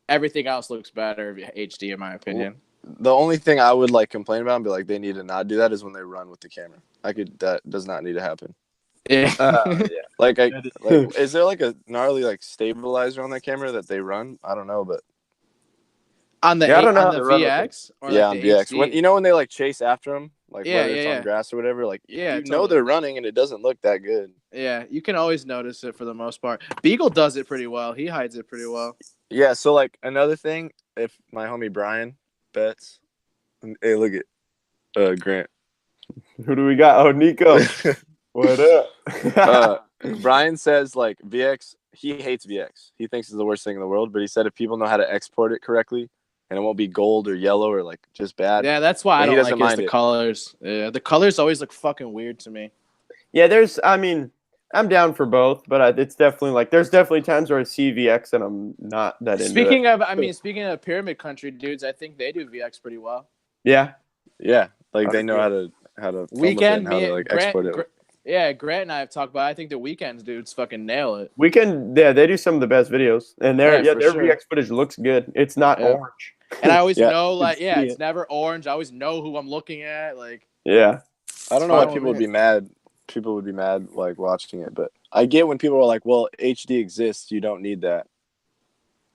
everything else looks better HD in my opinion. The only thing I would like complain about and be like they need to not do that is when they run with the camera. That does not need to happen. Yeah. Yeah. Like That is- like is there like a gnarly like stabilizer on that camera that they run? I don't know, but on the Yeah, I don't know on how the to run with VX or yeah, like on the VX. HD? When you know when they like chase after them, like Yeah, whether it's yeah, on yeah. grass or whatever. Like Yeah, you know totally. they're running and it doesn't look that good. Yeah, you can always notice it for the most part. Beagle does it pretty well. He hides it pretty well. Yeah, so like another thing, if my homie Brian bets, hey, look at Grant. Who do we got? Oh, Nico. What up? Brian says like VX, he hates VX. He thinks it's the worst thing in the world, but he said if people know how to export it correctly and it won't be gold or yellow or like just bad. Yeah, that's why I he don't doesn't like it, is mind the it. colors. Yeah, the colors always look fucking weird to me. Yeah, I mean, I'm down for both, but it's definitely like there's definitely times where I see VX and I'm not that into Speaking it. speaking of pyramid country dudes, I think they do VX pretty well. Yeah. Yeah, like they I know agree. how to Weekend, how to like export it. Yeah, Grant and I have talked about. I think the weekends dudes fucking nail it. Yeah, they do some of the best videos, and their Yeah, for sure. VX footage looks good. It's not Yeah. orange. And I always Yeah. know, like, You yeah, can see it's it. never orange. I always know who I'm looking at. Like, Yeah. I don't know why fine people with would me. be mad. People would be mad like watching it, but I get when people are like, "Well, HD exists. You don't need that."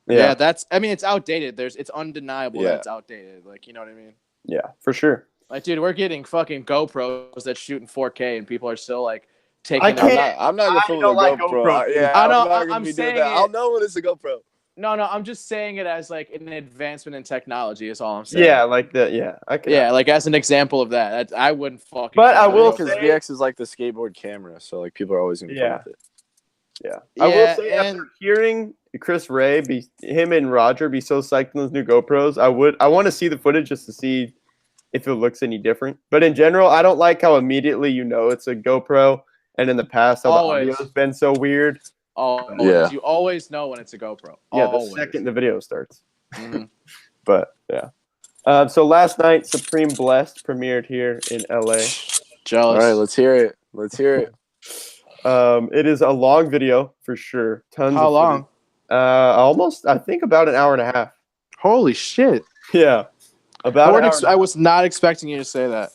yeah, that's. I mean, it's outdated. It's undeniable Yeah. that it's outdated. Like, you know what I mean? Yeah, for sure. Like, dude, we're getting fucking GoPros that shoot in 4K, and people are still like taking. I their- can't- I'm not gonna I fool don't with a like GoPro. GoPro, dude. I know, I'm not gonna I'm be doing saying that. it- I'll know when it's a GoPro. No, I'm just saying it as like an advancement in technology. Is all I'm saying. Yeah, like that. Yeah, I can. Yeah, like as an example of that. I wouldn't fucking. But I fuck will with Because GoPro. say- VX is like the skateboard camera, so like people are always gonna Yeah. come with it. Yeah. I will Yeah, say and- after hearing Chris Ray him and Roger be so psyched on those new GoPros, I want to see the footage just to see if it looks any different. But in general, I don't like how immediately you know it's a GoPro, and in the past how Always. the audio's been so weird. Always. Yeah. You always know when it's a GoPro. Yeah, Always. the second the video starts. Mhm. But yeah. So last night, Supreme Blessed premiered here in LA. Jealous. All right, let's hear it. Let's hear it. It is a long video for sure. Tons. How of long? footage. I think about an hour and a half. Holy shit! Yeah, about. I was not expecting you to say that.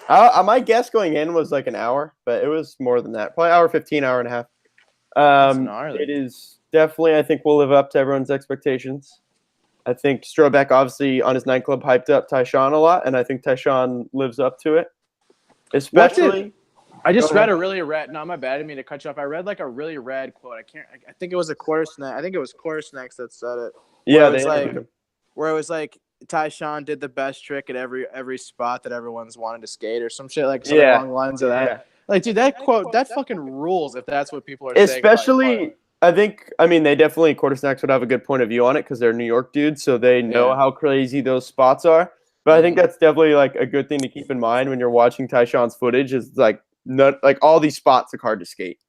My guess going in was like an hour, but it was more than that. Probably hour 15, hour and a half. gnarly. It is definitely. I think will live up to everyone's expectations. I think Strobeck obviously on his nightclub hyped up Tyshawn a lot, and I think Tyshawn lives up to it. Especially, I just Go read ahead. a really rad. No, my bad. I didn't mean to cut you off. I read like a really rad quote. I think it was a quarter snack. I think it was quarter snacks that said it. yeah, it they was like- interviewed him. Where it was like Tyshawn did the best trick at every spot that everyone's wanted to skate or some shit like something Yeah. along the lines of that. Yeah. Like, dude, that quote that fucking rules if that's what people are saying. about Especially, I mean, they definitely Quarter Snacks would have a good point of view on it because they're New York dudes, so they know Yeah. how crazy those spots are. But I think that's definitely like a good thing to keep in mind when you're watching Tyshawn's footage. Is like not like all these spots are hard to skate.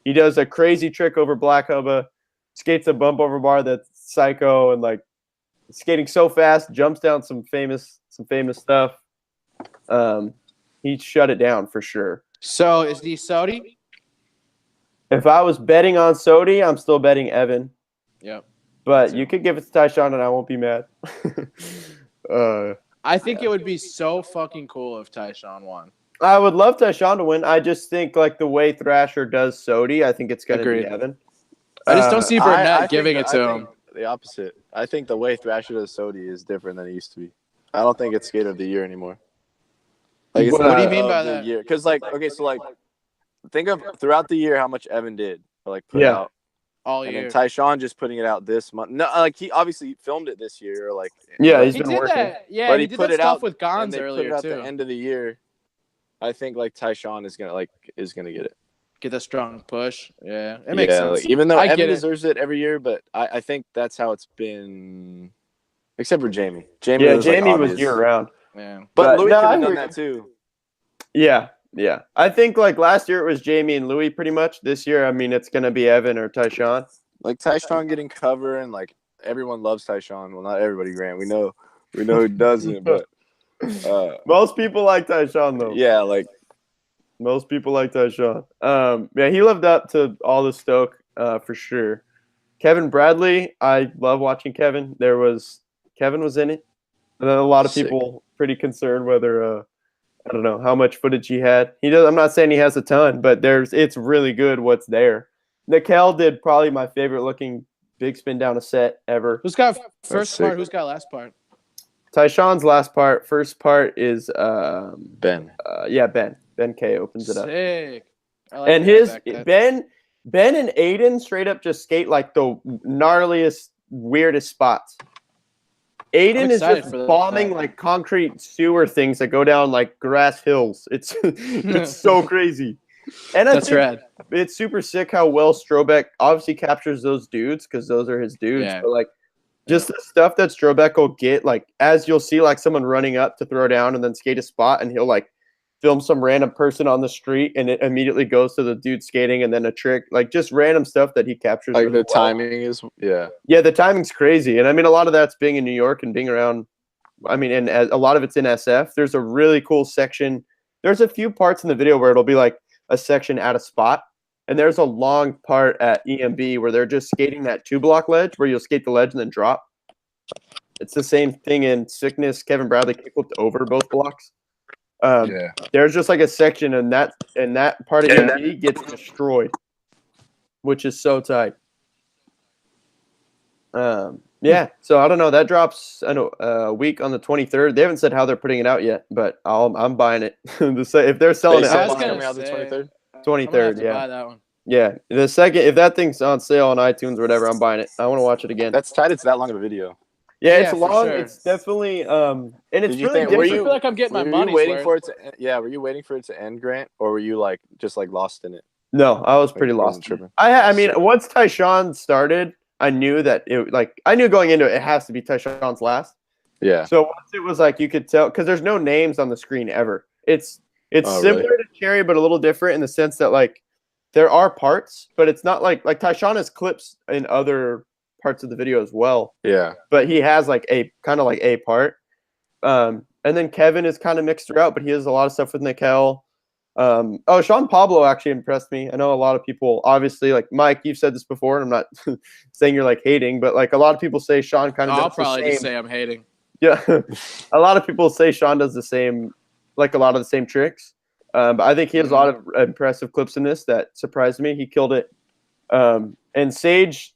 He does a crazy trick over Black Hubba, skates a bump over bar that's psycho, and like skating so fast, jumps down some famous stuff. He shut it down for sure. So is he Saudi? If I was betting on Sodi, I'm still betting Evan. Yep. But you could give it to Tyshawn and I won't be mad. I think it would be so fucking cool if Tyshawn won. I would love Tyshawn to win. I just think like the way Thrasher does Sodi, I think it's going to be Agreed. Evan. I just don't see Burnett I giving think- it to I him. think the opposite. I think the way Thrasher does Sodi is different than it used to be. I don't think it's Skater of the Year anymore. Like, it's What do you not mean of by the that? year. Because like, okay, so like, think of throughout the year how much Evan did, or like put Yeah. out, All and year. then Tyshawn just putting it out this month. No, like he obviously filmed it this year, or like Yeah, but- he's He been did working. that. Yeah, but he he did put that it stuff out, with and Gons they put earlier it out too. the end of the year. I think like Tyshawn is gonna get it. Get a strong push. Yeah, it makes Yeah, sense. like, even though I Evan get it. deserves it every year, but I think that's how it's been, except for Jamie. Jamie Yeah, was, like, Jamie was obvious. year round. Yeah. But Louis no, could I have done hear that you. too. Yeah. I think like last year it was Jamie and Louis pretty much. This year, I mean, it's going to be Evan or Tyshawn. Like Tyshawn getting cover, and like everyone loves Tyshawn. Well, not everybody, Grant. We know who doesn't, but Most people like Tyshawn though. yeah, like Most people like Tyshawn. Yeah, he lived up to all the stoke for sure. Kevin Bradley, I love watching Kevin. Kevin was in it, and then a lot of Sick. people pretty concerned whether I don't know how much footage he had. He does. I'm not saying he has a ton, but it's really good what's there. Nikel did probably my favorite looking big spin down a set ever. Who's got first sick. part? Who's got last part? Tyshawn's last part. First part is Ben. Ben K opens it up. Sick. I like And that his back then. Ben and Aiden straight up just skate like the gnarliest, weirdest spots. Aiden is excited just for bombing that. like concrete sewer things that go down like grass hills. It's it's so crazy. And I That's think rad. it's super sick how well Strobeck obviously captures those dudes because those are his dudes. Yeah. But like just the stuff that Strobeck will get, like as you'll see like someone running up to throw down and then skate a spot and he'll like film some random person on the street and it immediately goes to the dude skating and then a trick, like just random stuff that he captures. Like really the well. timing is Yeah, the timing's crazy. And I mean, a lot of that's being in New York and being around. I mean, and a lot of it's in SF. There's a really cool section. There's a few parts in the video where it'll be like a section at a spot. And there's a long part at EMB where they're just skating that 2-block ledge where you'll skate the ledge and then drop. It's the same thing in Sickness. Kevin Bradley kickflipped over both blocks. yeah. There's just like a section and that part of EMB gets destroyed, which is so tight. Yeah, so I don't know. That drops a week on the 23rd. They haven't said how they're putting it out yet, but I'm buying it. If they're selling They it, said I'm it's buying coming it. out the 23rd. 23rd, yeah. Buy that one. Yeah, the second, if that thing's on sale on iTunes or whatever, I'm buying it. I want to watch it again. That's tight. It's that long of a video. Yeah, Yeah, it's for long. sure. It's definitely and it's Did you really think- were different. I feel like I'm getting my Were you money's waiting worth. for it to? Yeah. Were you waiting for it to end, Grant, or were you like just like lost in it? No, I was pretty Like, lost. wasn't tripping? I mean, once Tyshawn started, I knew that I knew going into it, it has to be Tyshawn's last. Yeah. So once it was like you could tell because there's no names on the screen ever. It's Oh, similar really? to Cherry, but a little different in the sense that like there are parts, but it's not like Tyshawn has clips in other parts of the video as well. Yeah. But he has like a kind of like a part. And then Kevin is kind of mixed throughout, but he has a lot of stuff with Nikel. Sean Pablo actually impressed me. I know a lot of people, obviously, like Mike, you've said this before, and I'm not saying you're like hating, but like a lot of people say Sean kind of I'll does probably the just same. say I'm hating. Yeah, a lot of people say Sean does the same, like a lot of the same tricks. But I think he has a lot of impressive clips in this that surprised me. He killed it. And Sage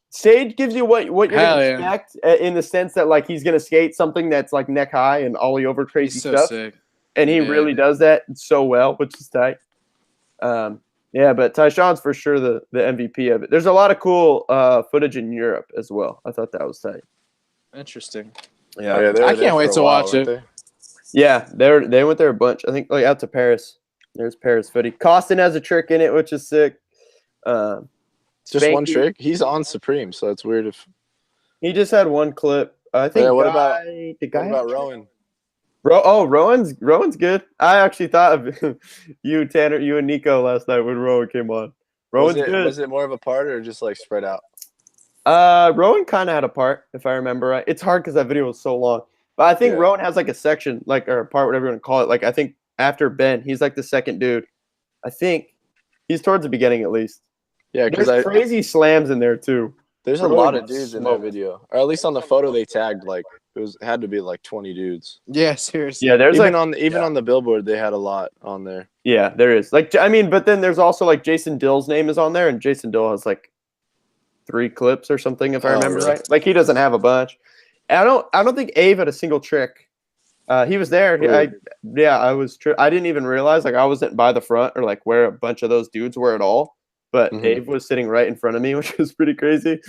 gives you what you're Hell gonna yeah. expect in the sense that like he's gonna skate something that's like neck high and ollie over crazy He's so stuff, sick. and he Yeah. really does that so well, which is tight. Yeah, but Tyshawn's for sure the MVP of it. There's a lot of cool footage in Europe as well. I thought that was tight. Interesting. Yeah, Oh, yeah, they were I there can't wait for a to while, watch weren't it. they? yeah, they went there a bunch. I think like out to Paris. There's Paris footage. Costin has a trick in it, which is sick. Just one Spanky- trick. He's on Supreme, so it's weird if. He just had one clip. I think. Yeah, what Guy, about- the guy? What about Rowan? Rowan's good. I actually thought of you, Tanner, you and Nico last night when Rowan came on. Rowan's good. Was it more of a part or just like spread out? Rowan kind of had a part, if I remember right. It's hard because that video was so long. But I think Yeah. Rowan has like a section, like or a part, whatever you want to call it. Like I think after Ben, he's like the second dude. I think he's towards the beginning at least. Yeah, There's because crazy slams in there too. there's a Rowan lot of was dudes in that smoked. video, or at least on the photo they tagged. Like had to be like 20 dudes. Yeah, seriously. Yeah, there's Even like on the billboard, they had a lot on there. yeah, there is. Like I mean, but then there's also like Jason Dill's name is on there, and Jason Dill has like 3 clips or something, if I Oh, remember really? right. Like he doesn't have a bunch. And I don't think Ave had a single trick. He was there. I didn't even realize like I wasn't by the front or like where a bunch of those dudes were at all. But Mhm. Ave was sitting right in front of me, which was pretty crazy.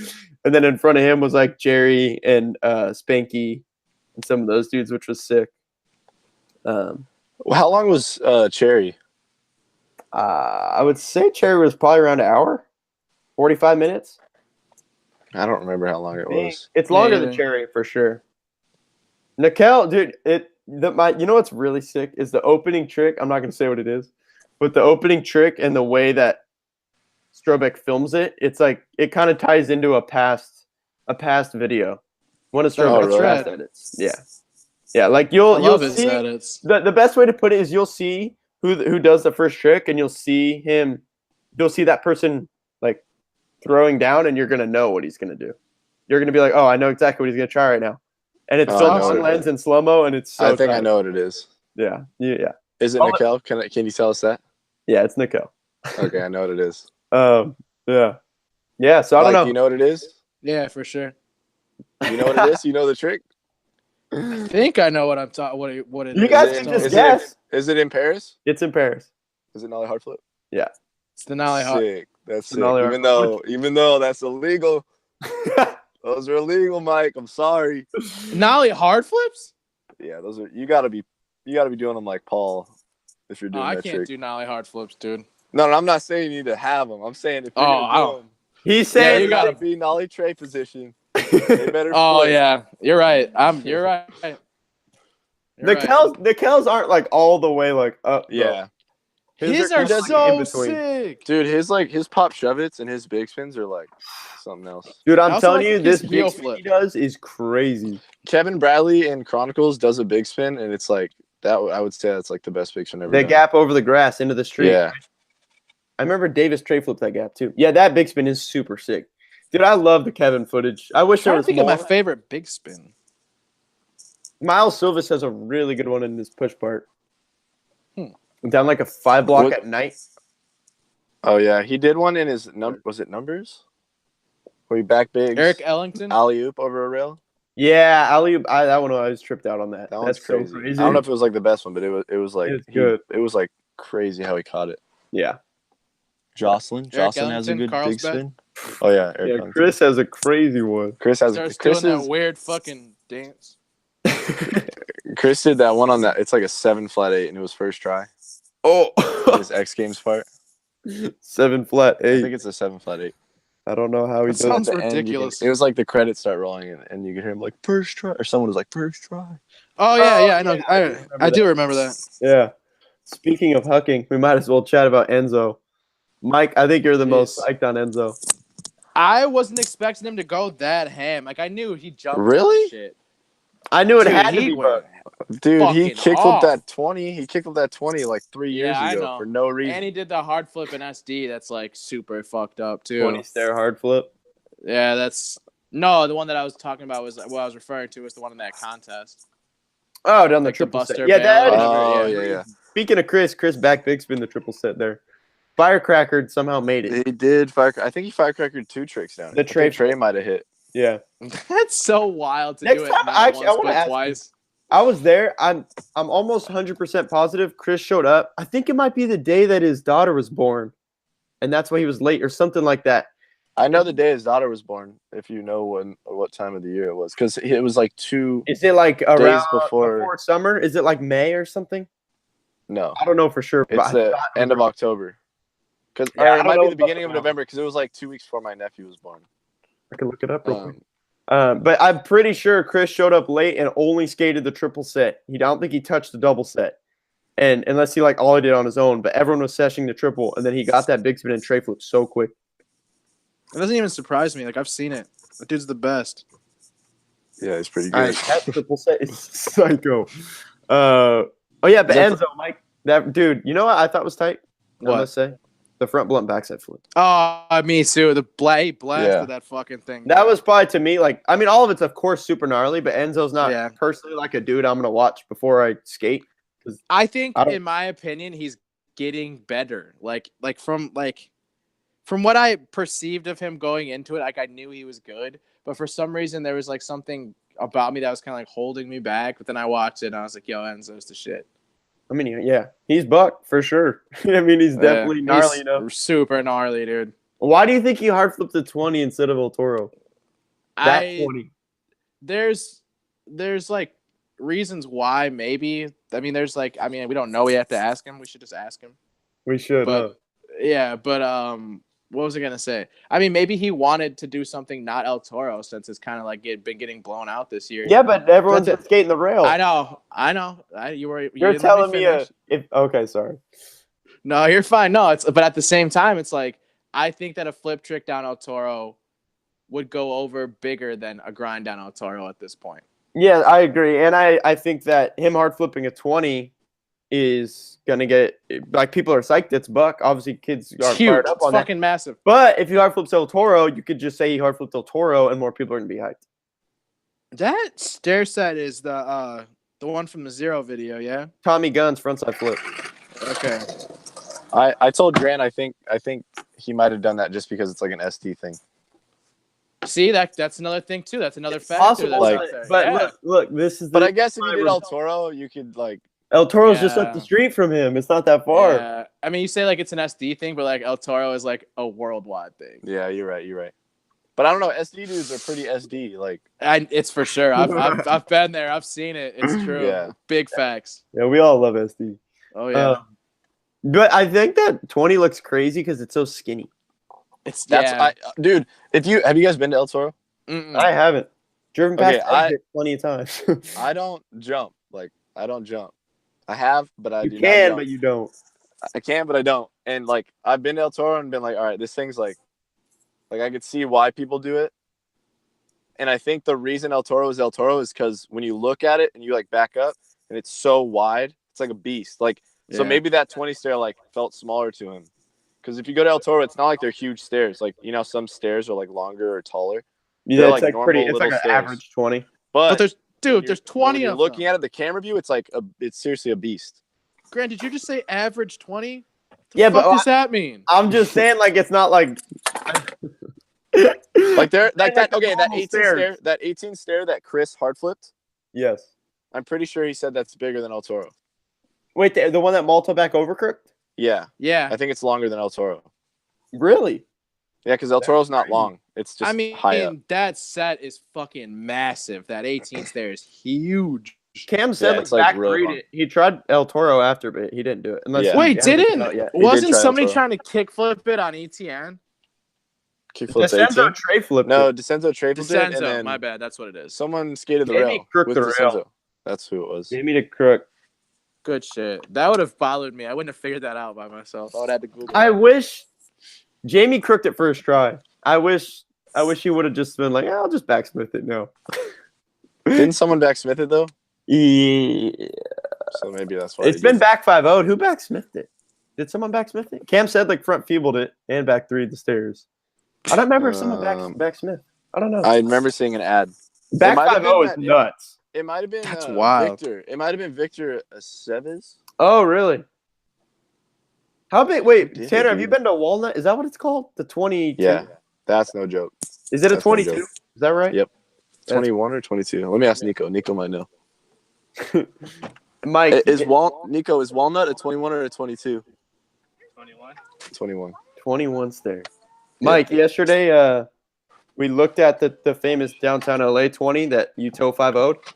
And then in front of him was like Jerry and Spanky and some of those dudes, which was sick. Well, how long was Cherry? I would say Cherry was probably around an hour, 45 minutes. I don't remember how long it was. It's longer than either. Cherry for sure. Nikel, dude, you know what's really sick is the opening trick. I'm not gonna say what it is, but the opening trick and the way that Strobeck films it, it's like it kind of ties into a past video. One of Strobeck's really? past edits. Yeah. Like you'll love his see edits. the best way to put it is you'll see who does the first trick, and you'll see that person like throwing down, and you're gonna know what he's gonna do. You're gonna be like, oh, I know exactly what he's gonna try right now, and it's Oh, I filmed know on what it lens in slow mo, and it's so I think I tight. know what it is. Yeah. Is it Oh, Nikel? Can you tell us that? Yeah, it's Nico. Okay, I know what it is. Yeah. So I don't Like, know. do you know what it is? Yeah, for sure. You know what it is? You know the trick? I think I know what I'm talking. What it You is. guys Is can it- just is it- guess. Is it in Paris? It's in Paris. Is it Nollie hard flip? It's the Nollie hard. Sick. That's sick. Nollie Even hard though that's illegal. Those are illegal, Mike. I'm sorry. Nollie hard flips? Yeah, those are you gotta be doing them like Paul if you're Oh, doing I that can't trick. do Nollie hard flips, dude. No, I'm not saying you need to have them. I'm saying if you're Oh, I gonna don't- do them, He's Yeah, saying you gotta gotta- be Nollie tray position. They better Oh flip. yeah, you're right. You're right. You're right. the Kells aren't like all the way like up. though. Yeah. His are are kinda like so in between. sick. Dude, his pop shove-its and his big spins are like something else. Dude, I I'm also telling like you, his this heel big spin flip. he does is crazy. Kevin Bradley in Chronicles does a big spin, and it's like that. I would say that's like the best big spin ever The done. gap over the grass into the street. Yeah. I remember Davis tray flipped that gap too. Yeah, that big spin is super sick. Dude, I love the Kevin footage. I wish there trying to was think more. of my favorite big spin. Miles Silvis has a really good one in this push part. Hmm. Down like a 5 block What- at night. Oh yeah, he did one in his was it numbers? Where he back bigs Eric Ellington. alley oop over a rail. Yeah, alley that one I was tripped out on that. That That's one's crazy. so crazy. I don't know if it was like the best one, but it was like It's good. It was like crazy how he caught it. Yeah. Jocelyn has a Ellington, good Carlsbad. big spin. Oh yeah, Eric Yeah, Ellington. Chris has a crazy one. Chris has Starts Chris doing is, that weird fucking dance. Chris did that one on that. It's like a 7 flat 8, and it was first try. Oh, His X Games part. 7 flat I 8. think it's a 7 flat 8. I don't know how he That does sounds it. At the end, ridiculous. it was like the credits start rolling, and you could hear him like first try, or someone was like first try. Oh yeah, I know. yeah, I do remember that. Yeah. Speaking of hucking, we might as well chat about Enzo. Mike, I think you're the most Jeez. psyched on Enzo. I wasn't expecting him to go that ham. Like I knew he jumped. on Really? Shit. I knew it Dude, had to he be, went- but Dude, he Fucking kicked off. flipped that 20. He kicked flipped that 20 like 3 years Yeah, I ago know. for no reason. And he did the hard flip in SD. That's like super fucked up too. 20 stair hard flip. Yeah, that's no. The one that I was talking about was what I was referring to was the one in that contest. Oh, down the Like the triple set. Buster Yeah, Bail that or is whatever, Oh, yeah. yeah. Speaking of Chris back big spin the triple set there. Firecracker somehow made it. He did fire. I think he firecrackered 2 tricks down. The I think tray- Trey might have hit. Yeah. That's so wild to Next do it time, not actually, I once wanna but ask twice. I was there. I'm almost 100% positive Chris showed up. I think it might be the day that his daughter was born. And that's why he was late or something like that. I know the day his daughter was born. If you know what time of the year it was, because it was like 2 Is it like around before- before summer? Is it like May or something? No, I don't know for sure. it's the end of October. Because Yeah, I it don't might know be the about beginning of the November, because it was like 2 weeks before my nephew was born. I can look it up real quick. Um, But I'm pretty sure Chris showed up late and only skated the triple set. I don't think he touched the double set. And unless he like all he did on his own, but everyone was seshing the triple, and then he got that big spin and tray flip so quick. It doesn't even surprise me. Like I've seen it. That dude's the best. yeah, it's pretty All good. right, that triple set is psycho. Oh yeah, but That's- Enzo, Mike, that dude, you know what I thought was tight? I What? must say, the front blunt backside flip. Oh, me too. The blasted Yeah. that fucking thing. That was probably to me like I mean all of it's of course super gnarly, but Enzo's not Yeah. personally like a dude I'm gonna watch before I skate. I think, I don't- in my opinion, he's getting better. Like from what I perceived of him going into it, like I knew he was good, but for some reason there was like something about me that was kind of like holding me back. But then I watched it and I was like, "Yo, Enzo's the shit." I mean, yeah, he's buck for sure. I mean, he's definitely Yeah, gnarly he's enough. super gnarly, dude. Why do you think he hard flipped the 20 instead of El Toro? That 20. There's like reasons why maybe. I mean, we don't know. We have to ask him. We should just ask him. We should. But yeah, but what was I gonna say? I mean, maybe he wanted to do something not El Toro since it's kind of like been getting blown out this year. yeah, but everyone's That's been skating the rail. I know. You You're didn't let telling me finish. okay, sorry. No, you're fine. No, but at the same time, it's like I think that a flip trick down El Toro would go over bigger than a grind down El Toro at this point. Yeah, I agree. And I think that him hard flipping a 20 is gonna get like people are psyched. It's buck. Obviously, kids It's are huge. fired up It's on that. fucking massive. But if he hard flips El Toro, you could just say he hard flipped El Toro, and more people are gonna be hyped. That stair set is the one from the Zero video, yeah. Tommy Gunn's frontside flip. Okay. I told Grant I think he might have done that just because it's like an ST thing. See, that's another thing too. That's another It's factor. possible, That's like- out there. but Yeah. look, this is. But I guess if you did El Toro, you could like. El Toro's just up Yeah. the street from him. It's not that far. Yeah. I mean, you say like it's an SD thing, but like El Toro is like a worldwide thing. Yeah, you're right. But I don't know. SD dudes are pretty SD. Like, It's for sure. I've been there. I've seen it. It's true. Yeah. Big facts. Yeah, we all love SD. Oh yeah. But I think that 20 looks crazy because it's so skinny. It's that's dude. Have you guys been to El Toro? Mm-mm. I haven't driven past Okay, it plenty of times. I don't jump. Like, I don't jump. I have, but I You do not can, jump. but you don't. I can, but I don't. And like, I've been to El Toro and been like, all right, this thing's like I could see why people do it. And I think the reason El Toro is because when you look at it and you like back up and it's so wide, it's like a beast. Like, so Yeah. maybe that 20 stair like felt smaller to him. Because if you go to El Toro, it's not like they're huge stairs. Like, you know, some stairs are like longer or taller. Yeah, They're it's like like normal pretty. It's little like an stairs. average 20. But But there's 20 when you're of looking them. at it, the camera view, it's seriously a beast. Grant, did you just say average 20? Yeah, What but does that mean? I'm just saying, like, it's not like. Like they're like that. the Okay, that normal 18 stairs. stair, that Chris hard flipped. Yes. I'm pretty sure he said that's bigger than El Toro. Wait, the one that Malta back overcooked? Yeah, Yeah. I think it's longer than El Toro. Really? Yeah, because El That's Toro's not crazy. long. It's just I mean, high up. that set is fucking massive. That 18 stair is huge. Cam said it's like back really three. long. He tried El Toro after, but he didn't do it. Unless Yeah. he Wait, hasn't didn't? come out yet. Wasn't try El somebody Toro. trying to kickflip it on ETN? Kickflip Desenzo 18. tray flipped No, it. Desenzo trade flipped it, and Desenzo, then my bad. That's what it is. someone skated the Maybe rail crooked with the Desenzo. rail. That's who it was. Gave me the crook. Good shit. That would have bothered me. I wouldn't have figured that out by myself. I would have had to Google. I it. wish Jamie crooked it first try. I wish he would have just been like, I'll just backsmith it now. Didn't someone backsmith it though? Yeah. So maybe that's why. It's he been did. back 5-0'd. Who backsmithed it? Did someone backsmith it? Cam said like front feebled it and back 3'd the stairs. I don't remember if someone backsmith. I don't know. I remember seeing an ad. Back might have 5-0 been is that- nuts. It might have been That's wild. Victor. It might have been Victor Aceves. Oh, really? How big? Wait, Did Tanner, it, have you dude? been to Walnut? Is that what it's called? The 22? Yeah, that's no joke. Is it a That's no 22? joke. Is that right? Yep. That's- 21 or 22. Let me ask Nico. Nico might know. Mike, Nico, is Walnut a 21 or a 22? 21. 21. 21 stairs. Mike, yesterday we looked at the famous downtown LA 20 that you tow 5-0'd.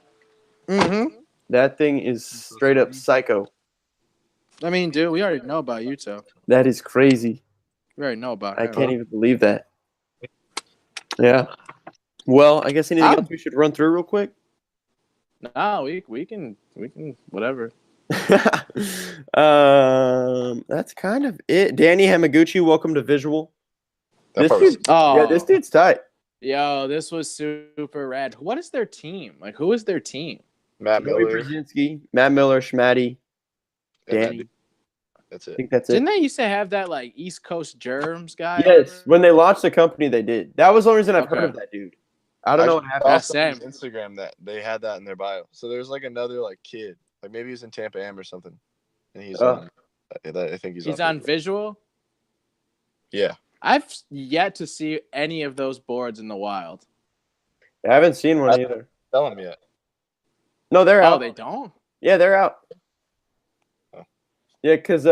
Mm-hmm. That thing is straight up psycho. I mean, dude, we already know about Yuto. That is crazy. We already know about I him. can't even believe that. Yeah. Well, I guess anything else we should run through real quick? No, we can whatever. That's kind of it. Danny Hamaguchi, welcome to Visual. That This part was- dude, Oh, yeah, this dude's tight. Yo, this was super rad. What is their team? Like, who is their team? Matt Joey Miller. Brzezinski, Matt Miller, Schmatty, and that Danny. dude. That's I it. think that's it. Didn't they used to have that like East Coast Germs guy? Yes, when they launched the company, they did. That was the only reason I've heard Okay. of that dude. I don't know what happened. Yeah, saw on his same. Instagram that they had that in their bio. So there's like another like kid, like maybe he's in Tampa Am or something, and he's on. I think he's He's on visual. Yeah, I've yet to see any of those boards in the wild. I haven't seen one either. tell him yet. No, they're Oh, out. they don't. Yeah, they're out. Oh. Yeah, because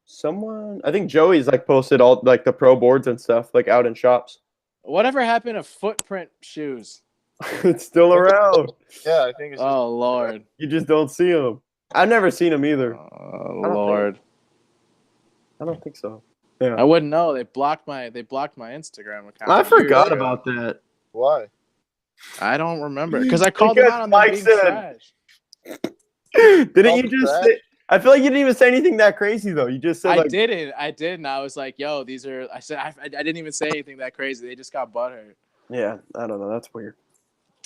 someone, I think Joey's like posted all like the pro boards and stuff like out in shops. Whatever happened to footprint shoes? It's still around. Yeah, I think it's just, Oh Lord. You just don't see them. I've never seen them either. Oh don't Lord. I don't think so. Yeah, I wouldn't know. They blocked my Instagram account. I forgot ago. about that. why. I don't remember because I called them Because out on them Mike being said- trash. Didn't All you the just trash? say? I feel like you didn't even say anything that crazy though. You just said I like, didn't. I was like, yo, these are. I said I didn't even say anything that crazy. They just got butthurt. yeah, I don't know. That's weird.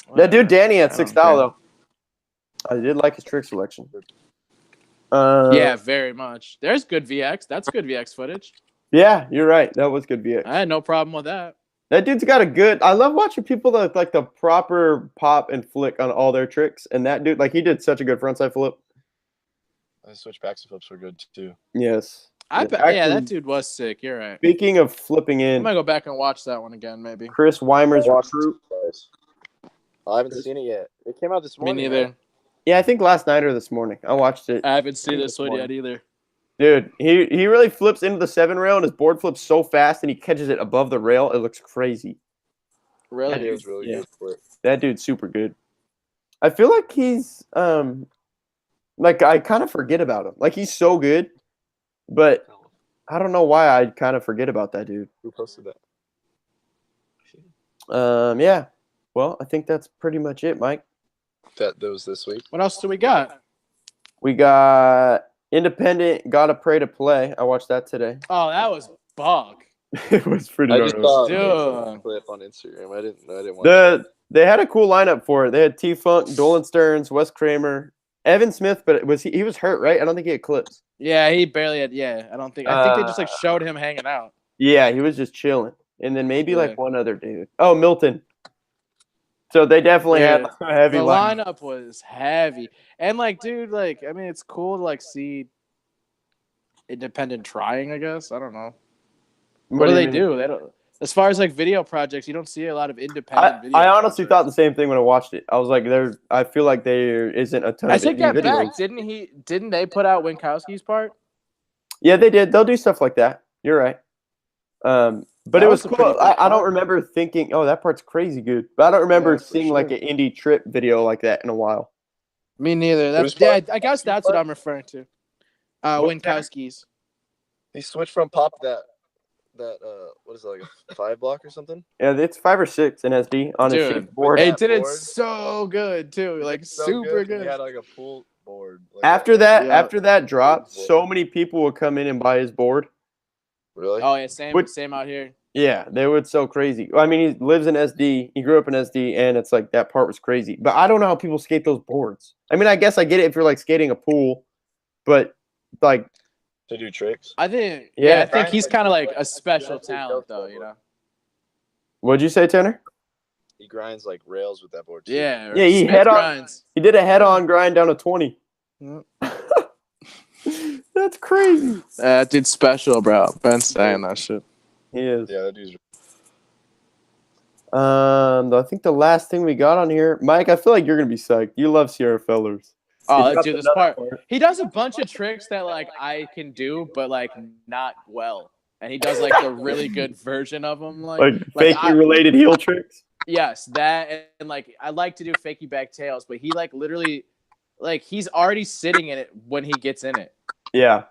That Whatever. dude Danny at I $6 don't care. though. I did like his trick selection. Yeah, very much. There's good VX. That's good VX footage. Yeah, you're right. That was good VX. I had no problem with that. That dude's got a good. I love watching people that like the proper pop and flick on all their tricks. And that dude, like, he did such a good frontside flip. The switch backs and flips were good too. Yes. Actually, that dude was sick. You're right. speaking of flipping I in, might go back and watch that one again, maybe. Chris Weimer's Watched recruit. it twice. I haven't seen it yet. It came out this Me morning. neither. Right? Yeah, I think last night or this morning. I watched it. I haven't seen think this this one yet morning. either. Dude, he really flips into the 7 rail, and his board flips so fast, and he catches it above the rail. It looks crazy. Really? It was really Yeah. good for it. That dude's super good. I feel like he's like I kind of forget about him. Like he's so good, but I don't know why I kind of forget about that dude. Who posted that? Yeah. Well, I think that's pretty much it, Mike. That was this week. What else do we got? We got Independent, Gotta Pray to Play. I watched that today. Oh, that was bug. It was pretty I darn just good. saw Dude. a clip on Instagram. I didn't watch it. They had a cool lineup for it. They had T-Funk, Dolan Stearns, Wes Kramer, Evan Smith, but he was hurt, right? I don't think he had clips. Yeah, he barely had. Yeah, I think they just like showed him hanging out. Yeah, he was just chilling. And then maybe Yeah. like one other dude. Oh, Milton. So they definitely had a heavy The lineup. lineup was heavy, and like, dude, like, I mean, it's cool to like see Independent trying. I guess I don't know. What do they do? They don't. As far as like video projects, you don't see a lot of independent video. I honestly projects. thought the same thing when I watched it. I was like, I feel like there isn't a ton I of take indie that back. videos. Didn't they put out Winkowski's part? Yeah, they did. They'll do stuff like that. You're right. But That it was was a pretty cool. cool I don't part. remember thinking, oh, that part's crazy good. But I don't remember Yeah, for seeing like sure. an indie trip video like that in a while. Me neither. Who's That's part? I guess that's what I'm referring to. What's that? Winkowski's. He switched from pop that what is it, like a 5 block or something? Yeah, it's 5 or 6 in SD on his Dude, shaped board. They that did it board. so good too. Like So super and good. He had like a pull board. Like, After that, Yeah. after that drop, Board. so many people would come in and buy his board. Really? Oh yeah, same What- same out here. Yeah, they would so crazy. I mean, he lives in SD. He grew up in SD, and it's like that part was crazy. But I don't know how people skate those boards. I mean, I guess I get it if you're like skating a pool, but like, To do tricks. I think Yeah, I think he's kind of like a special talent though, you know. what'd you say, Tanner? He grinds like rails with that board too. Yeah. Yeah, he Smith head on- grinds. He did a head-on grind down to 20. Mm. That's crazy. That dude's special, bro. Ben's saying that shit. He is. Yeah, that dude's I think the last thing we got on here, Mike. I feel like you're gonna be psyched. You love Sierra Fellers. Oh, He's got dude, this another part. He does a bunch of tricks that like I can do, but like not well. And he does like the really good version of them. Like like fakey related heel tricks. Yes, that and like I like to do fakey back tails, but he like literally like he's already sitting in it when he gets in it. Yeah.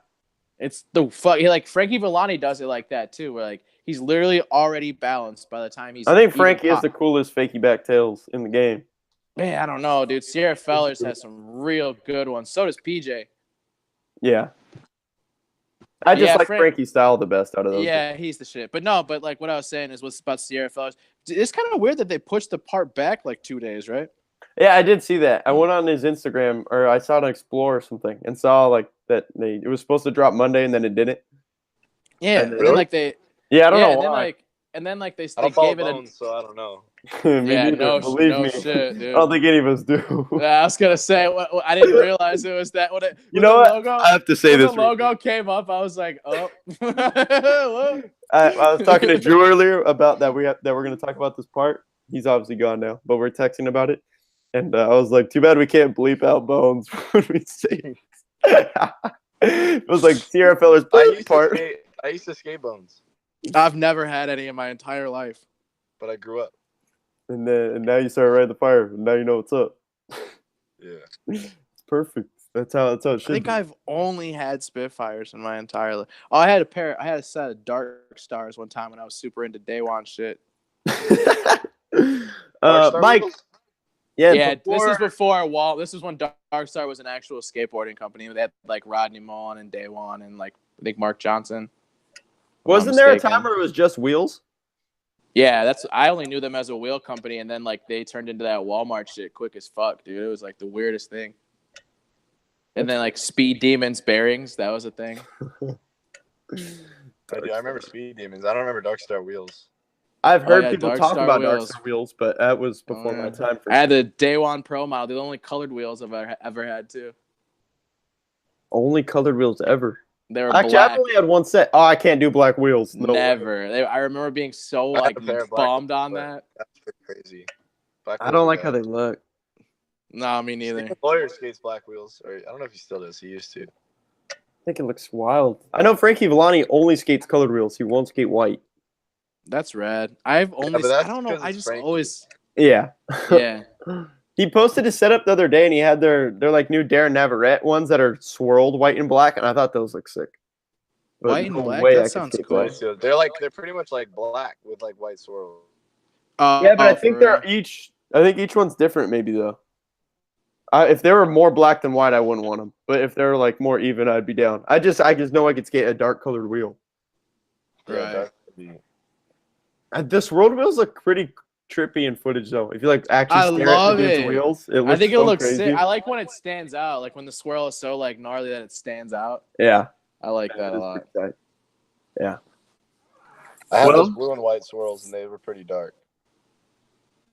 It's the fuck. He, like Frankie Villani does it like that too, where like he's literally already balanced by the time he's. I think even Frankie is pop- the coolest fakey back tails in the game. Man, I don't know, dude. Sierra Fellers has some real good ones. So does PJ. Yeah. I just Yeah, like Frankie's style the best out of those. Yeah, he's the shit. But no, but like what I was saying is what's about Sierra Fellers. It's kind of weird that they pushed the part back like 2 days, right? Yeah, I did see that. I went on his Instagram, or I saw it on Explore or something, and saw like that it was supposed to drop Monday and then it didn't. Yeah, And and then, then like they. Yeah, I don't yeah, know and then why. like and then like they I don't follow gave it a. Bones, so I don't know. Me Yeah, neither, no believe me. shit, I dude. don't think any of us do. Yeah, I was gonna say I didn't realize it was that. When You know the what? Logo, I have to say when this. the logo came up, I was like, oh. I was talking to Drew earlier about that we're going to talk about this part. He's obviously gone now, but we're texting about it, and I was like, too bad we can't bleep out Bones when we say it was like Sierra Feller's part. I used to skate Bones, I've never had any in my entire life. but I grew up. And now you start riding the fire, and now you know what's up. Yeah. It's perfect. That's how it should I think be. I've only had Spitfires in my entire life. Oh, I had a set of Dark Stars one time when I was super into Day One shit. Mike. Yeah, before- this is before Wall. This is when Dark Star was an actual skateboarding company. They had like Rodney Mullen and Day One and like I think Mark Johnson. Wasn't there a time where it was just wheels? Yeah, I only knew them as a wheel company, and then like they turned into that Walmart shit quick as fuck, dude. It was like the weirdest thing. And then like Speed Demons bearings, that was a thing. I remember Speed Demons. I don't remember Dark Star wheels. I've heard yeah, people Dark talk Star about wheels. Dark Star wheels, but that was before my yeah. time. For I had the Day One Pro model, the only colored wheels I've ever had too. only colored wheels ever. They were Actually, black. I've only had one set. Oh, I can't do black wheels. No way. Never. I remember being so I had like a pair of black bummed on but that. That's pretty crazy. Black I wheels don't are like how bad. they look. No, me neither. Steven Lawyer skates black wheels, or I don't know if he still does. He used to. I think it looks wild. I know Frankie Villani only skates colored wheels. He won't skate white. That's rad. I've only. but that's I don't know. because I it's just Frankie. always. Yeah. Yeah. He posted his setup the other day, and he had their like new Darren Navarrete ones that are swirled white and black, and I thought those look sick. But White and no black? way That I could sounds skate cool. black. So they're pretty much like black with like white swirls. Yeah, but I for think they're real? each. I think each one's different, maybe though. If they were more black than white, I wouldn't want them. But if they're like more even, I'd be down. I just know I could skate a dark colored wheel. Yeah, Right. that would be. This road wheels look pretty trippy in footage though. If you like actually I stare love at the dude's it. wheels, it looks I think it so looks crazy. sick. I like when it stands out. Like when the swirl is so like gnarly that it stands out. Yeah, I like that a is lot. pretty tight. Yeah. I had Well- those blue and white swirls, and they were pretty dark.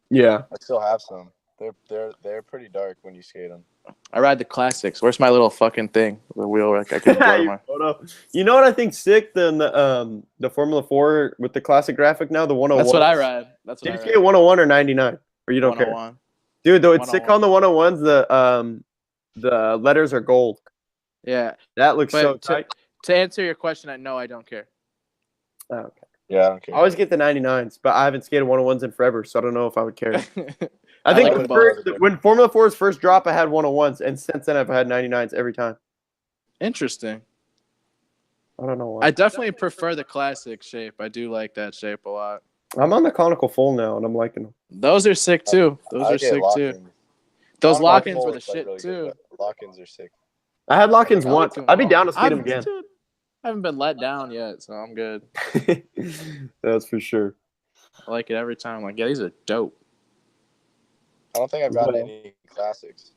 Yeah. I still have some. They're pretty dark when you skate them. I ride the classics. Where's my little fucking thing? The wheel rack. I can blow my. You know what I think sick? The Formula 4 with the classic graphic now, the 101. That's what I ride. That's what Did I you ride. skate 101 or 99? Or you don't care? 101. Dude, though it's sick 101. on the 101s. The letters are gold. Yeah. That looks But so tight. To answer your question, no, I don't care. Oh, okay. Yeah, I don't I care. always get the 99s, but I haven't skated 101s in forever, so I don't know if I would care. I I think like the them first, both. when Formula 4's first drop, I had 101s, and since then I've had 99s every time. Interesting. I don't know why. I definitely prefer the classic shape. I do like that shape a lot. I'm on the conical full now, and I'm liking them. Those are sick too. Those I are get sick lock-ins. too. Those Conical lock-ins full were the is, like, shit really too. good, but Lock-ins are sick. I had lock-ins I once. like them I'd be all. down to skate them again. Dude, I haven't been let down yet, so I'm good. That's for sure. I like it every time. Like, yeah, these are dope. I don't think I've gotten Well. any classics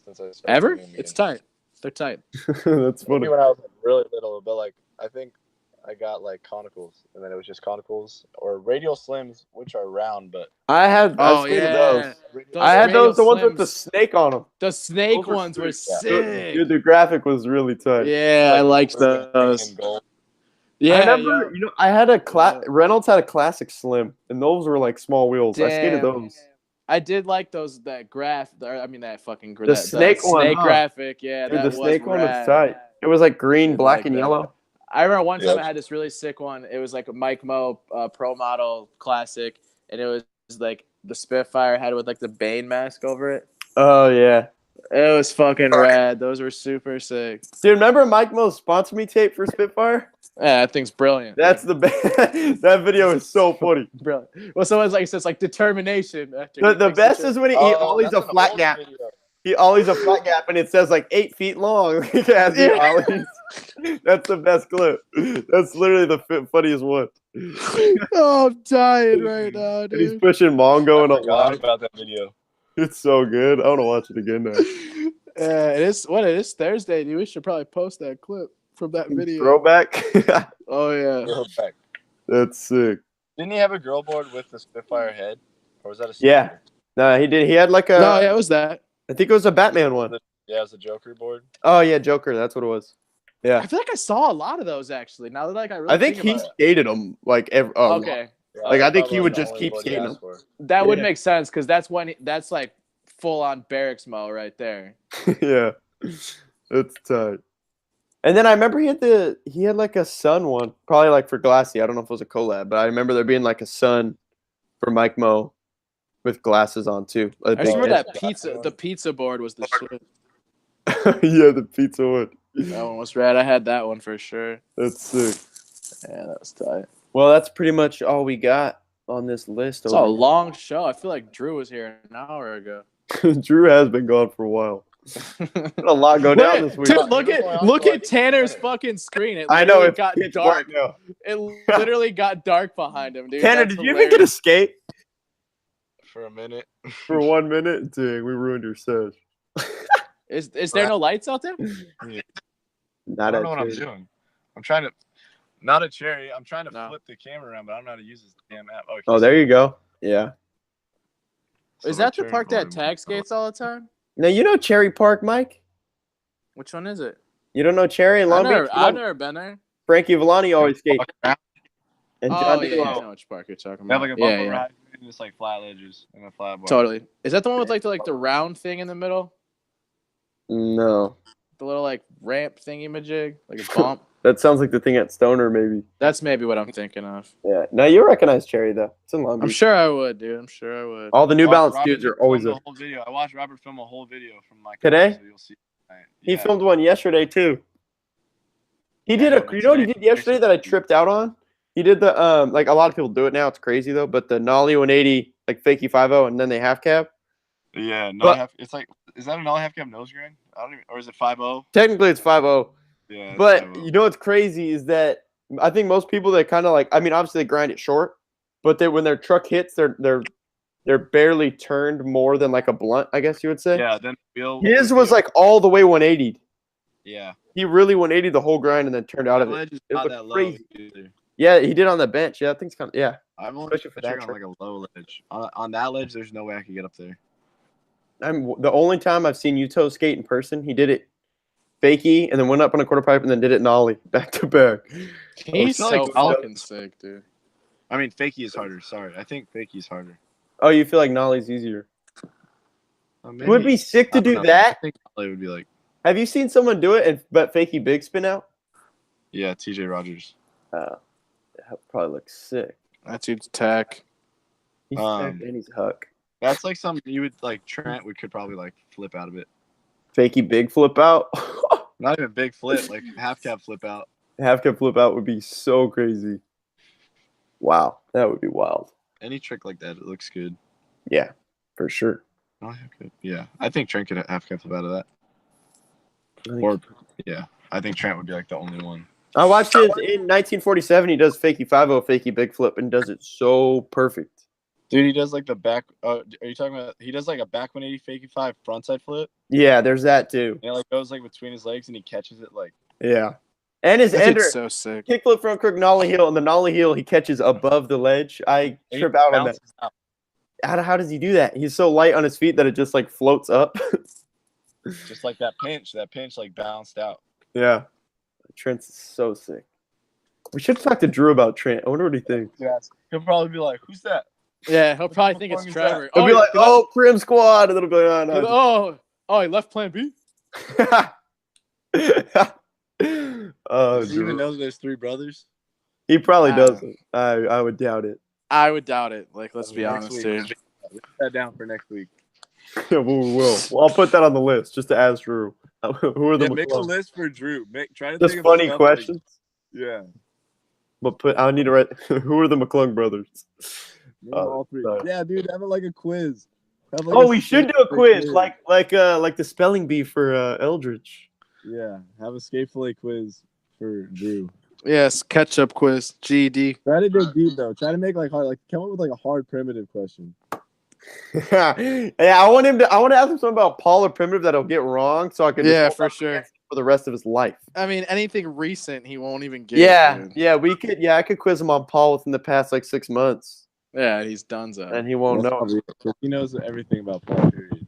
since I started Ever? doing It's mediums. tight. They're tight. That's funny. Maybe when I was really little, but like I think I got like conicals, and then it was just conicals or radial slims, which are round, but I Oh, skated yeah. those. Those I had radial those, the ones with the slims. snake on them. The snake Those were ones were sick. sick. Dude, the graphic was really tight. Yeah, I liked blue and green those. and gold. Yeah, I remember, yeah. I had a Yeah. Reynolds had a classic slim, and those were like small wheels. I skated Damn. those. I did like those that fucking The snake one, snake huh? graphic. Yeah, Dude, that the was snake one was rad. tight. It was like green, Did black, like and that. yellow. I remember one time Yep. I had this really sick one. It was like a Mike Mo Pro Model Classic, and it was like the Spitfire had with like the Bane mask over it. Oh yeah, It was fucking rad. Those were super sick. dude. Remember Mike Mo's sponsor me tape for Spitfire? Yeah, that thing's brilliant. That's the best. That video is so funny. Brilliant. Well, someone's like says like determination. After The, he the fixed best shit. is when he Oh, ollies that's a an flat old gap. video. He ollies a flat gap, and it says like 8 feet long. As he ollies. That's the best clip. That's literally the funniest one. Oh, I'm dying right now, And he's dude. pushing Mongo in a Forgot line. about that video. It's so good. I want to watch it again now. It is Thursday, dude. We should probably post that clip from that video. Throwback. Oh yeah. Girl back. That's sick. Didn't he have a girl board with the Spitfire head, or was that a? Yeah. sticker? No, he did. He had like a. No, yeah, it was that. I think it was a Batman one. Yeah, it was a Joker board. Oh yeah, Joker. That's what it was. Yeah. I feel like I saw a lot of those actually. Now that like I really I think he about it. skated them like every. Oh, Okay, Yeah, Like, I that's think he probably would the just only keep board he skating asked for. that would Yeah. make sense because that's like full on barracks mo right there. yeah. It's tight. And then I remember he had like a sun one, probably like for Glassy. I don't know if it was a collab, but I remember there being like a sun for Mike Mo with glasses on too. I just remember yeah. that pizza. The pizza board was the shit. Yeah, the pizza one. That one was rad. I had that one for sure. That's sick. Yeah, that was tight. Well, that's pretty much all we got on this list. It's a long show. I feel like Drew was here an hour ago. Drew has been gone for a while. Had a lot go down this week. Dude, look at Tanner's fucking screen. It I know literally it got pitch dark. black now. It literally got dark behind him, dude. Tanner, That's did you even get a hilarious. skate For a minute. for 1 minute? Dang, we ruined your sesh. Is there no lights out there? I Not don't know what I'm at doing. I'm trying to. Not a cherry. I'm trying to No. flip the camera around, but I don't know how to use this damn app. Oh, there you go. Yeah. Is that the park that tag skates all the time? Now you know Cherry Park, Mike. Which one is it? You don't know Cherry in Long Beach? I've never been there. Frankie Villani always skate. And Oh John yeah, D'Lo. I know which park you're talking They have about. like a bumper yeah. ride and just like flat ledges and a flat bar. Totally. Is that the one with like the round thing in the middle? No. The little like ramp thingy majig, like a bump. That sounds like the thing at Stoner, maybe. That's maybe what I'm thinking of. Yeah. No, you recognize Cherry, though. It's in Long Beach. I'm sure I would, dude. I'm sure I would. All the New Balance Robert dudes are always filmed there. a whole video. I watched Robert film a whole video from my Today? So you'll see. He Yeah. filmed one yesterday, too. He did you know what he did yesterday that I tripped out on? He did the, like a lot of people do it now. It's crazy, though. But the Nollie 180, like fakie 5-0, and then they half cab. Yeah, no, But- it's like, is that a null half cab nose grind? I don't even, or is it 5-0? Technically, it's 5-0. Yeah. it's But 5-0. you know what's crazy is that I think most people that kind of like, I mean, obviously they grind it short, but when their truck hits, they're barely turned more than like a blunt, I guess you would say. Yeah, then wheel. His was like all the way 180. Yeah. He really 180 the whole grind and then turned out of The it. ledge is It not looked that low crazy. either. Yeah, he did on the bench. Yeah, I think it's kind of yeah. I've only Especially for trick that on like a low ledge. On that ledge, there's no way I could get up there. I'm the only time I've seen Yuto skate in person. He did it fakie and then went up on a quarter pipe and then did it nollie back to back. He's feel so like- fucking sick, dude. I mean, fakie is harder. Sorry, I think fakie is harder. Oh, you feel like nollie's easier? Maybe, It would be sick to I don't do know. that. I think it would be like, Have you seen someone do it and but fakie big spin out? yeah, TJ Rogers. That probably looks sick. That dude's tech. He's Um, sick and he's huck. That's like something you would like. Trent could probably like flip out of it. Fakie big flip out. Not even big flip, like half cab flip out. Half cab flip out would be so crazy. Wow, that would be wild. Any trick like that, it looks good. Yeah, for sure. Oh, half cab. Yeah, I think Trent could half cab flip out of that. I think- Or yeah, I think Trent would be like the only one. I watched it in 1947. He does fakie 5-0, fakie big flip, and does it so perfect. Dude, he does like the back. Are you talking about? He does like a back 180 fakie 5 frontside flip. Yeah, there's that too. And it like goes like between his legs and he catches it like. Yeah, and his That ender dude's so sick. kickflip front crook nollie heel, and the nollie heel he catches above the ledge. I he trip out on that. bounces out. How does he do that? He's so light on his feet that it just like floats up. Just like that pinch like bounced out. Yeah, Trent's so sick. We should talk to Drew about Trent. I wonder what he thinks. Yes. He'll probably be like, "Who's that?" Yeah, he'll probably think it's fuck is that? Trevor. He'll be like, "Oh, Crim Squad," and it'll be on. He left Plan B. Oh, Does he even Drew. know there's 3 brothers? He probably Ah. doesn't. I would doubt it. I would doubt it. Like, let's be Next honest, week. dude. Put that down for next week. we will. Well, I'll put that on the list just to ask Drew. Who are the Yeah, make a McClung? list for Drew. Try to Just think of funny stuff questions. Like, yeah. But I need to write. Who are the McClung brothers? Name Oh, all 3. sorry. Yeah, dude, have it like a quiz. Have, like, Oh, a we should do a quiz, like the spelling bee for Eldridge. Yeah, have a skate fillet quiz for Drew. Yes, catch-up quiz. GD. Try to dig deep though. Try to make like hard, like come up with like a hard primitive question. Yeah, I want to ask him something about Paul or primitive that'll get wrong, so I can Yeah, just for sure. for the rest of his life. I mean, anything recent, he won't even get. Yeah, dude. yeah, we could. Yeah, I could quiz him on Paul within the past like 6 months, Yeah, he's donezo. and he won't know. He knows everything about Paul. Period.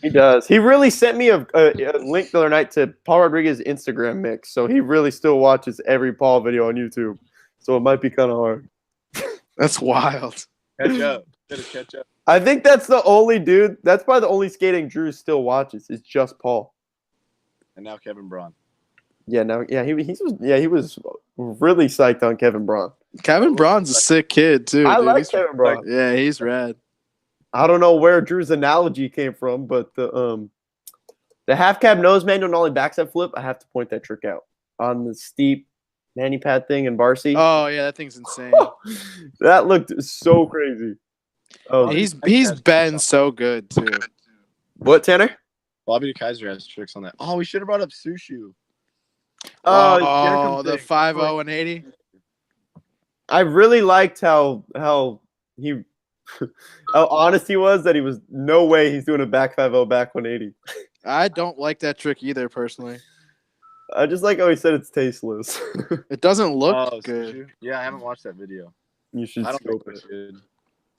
He does. He really sent me a link the other night to Paul Rodriguez's Instagram mix, so he really still watches every Paul video on YouTube. So it might be kind of hard. That's wild. Catch up. Gotta catch up. I think that's the only dude. That's probably the only skating Drew still watches. Is just Paul. And now Kevin Braun. Yeah, no, yeah, he was really psyched on Kevin Braun. Kevin Braun's a sick kid too. I dude. like He's- Kevin Braun. Yeah, he's rad. I don't know where Drew's analogy came from, but the half cab nose manual nollie backside flip, I have to point that trick out on the steep nanny pad thing in Barcy. Oh yeah, that thing's insane. That looked so crazy. Oh, he's been so good too. what, Tanner? Bobby DeKaiser has tricks on that. Oh, we should have brought up Sushu. Oh, the 5-0 and 80. I really liked how he how honest he was that he was no way he's doing a back 5-0 back 180. I don't like that trick either, personally. I just like how he said it's tasteless. It doesn't look Oh, good. Sushu? Yeah, I haven't watched that video. You should I don't think scope we it. should.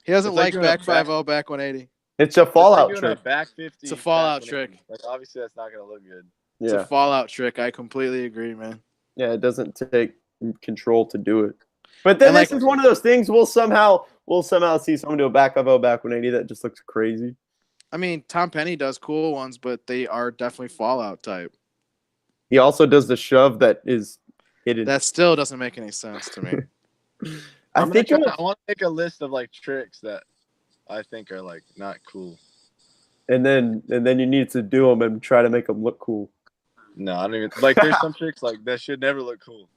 He doesn't It's like like doing a back back- 5-0, back 180. It's a fallout It's like doing trick. a back 50. It's a fallout back trick. 180. Like obviously that's not gonna look good. It's a fallout trick. I completely agree, man. Yeah, it doesn't take control to do it. But then And, this like- is one of those things we'll somehow see someone do a back 5-0, back 180 that just looks crazy. I mean, Tom Penny does cool ones, but they are definitely fallout type. He also does the shove that is hidden. That still doesn't make any sense to me. I I think want to make a list of like tricks that I think are like not cool. and then you need to do them and try to make them look cool. No, I don't even like. There's some tricks like that should never look cool.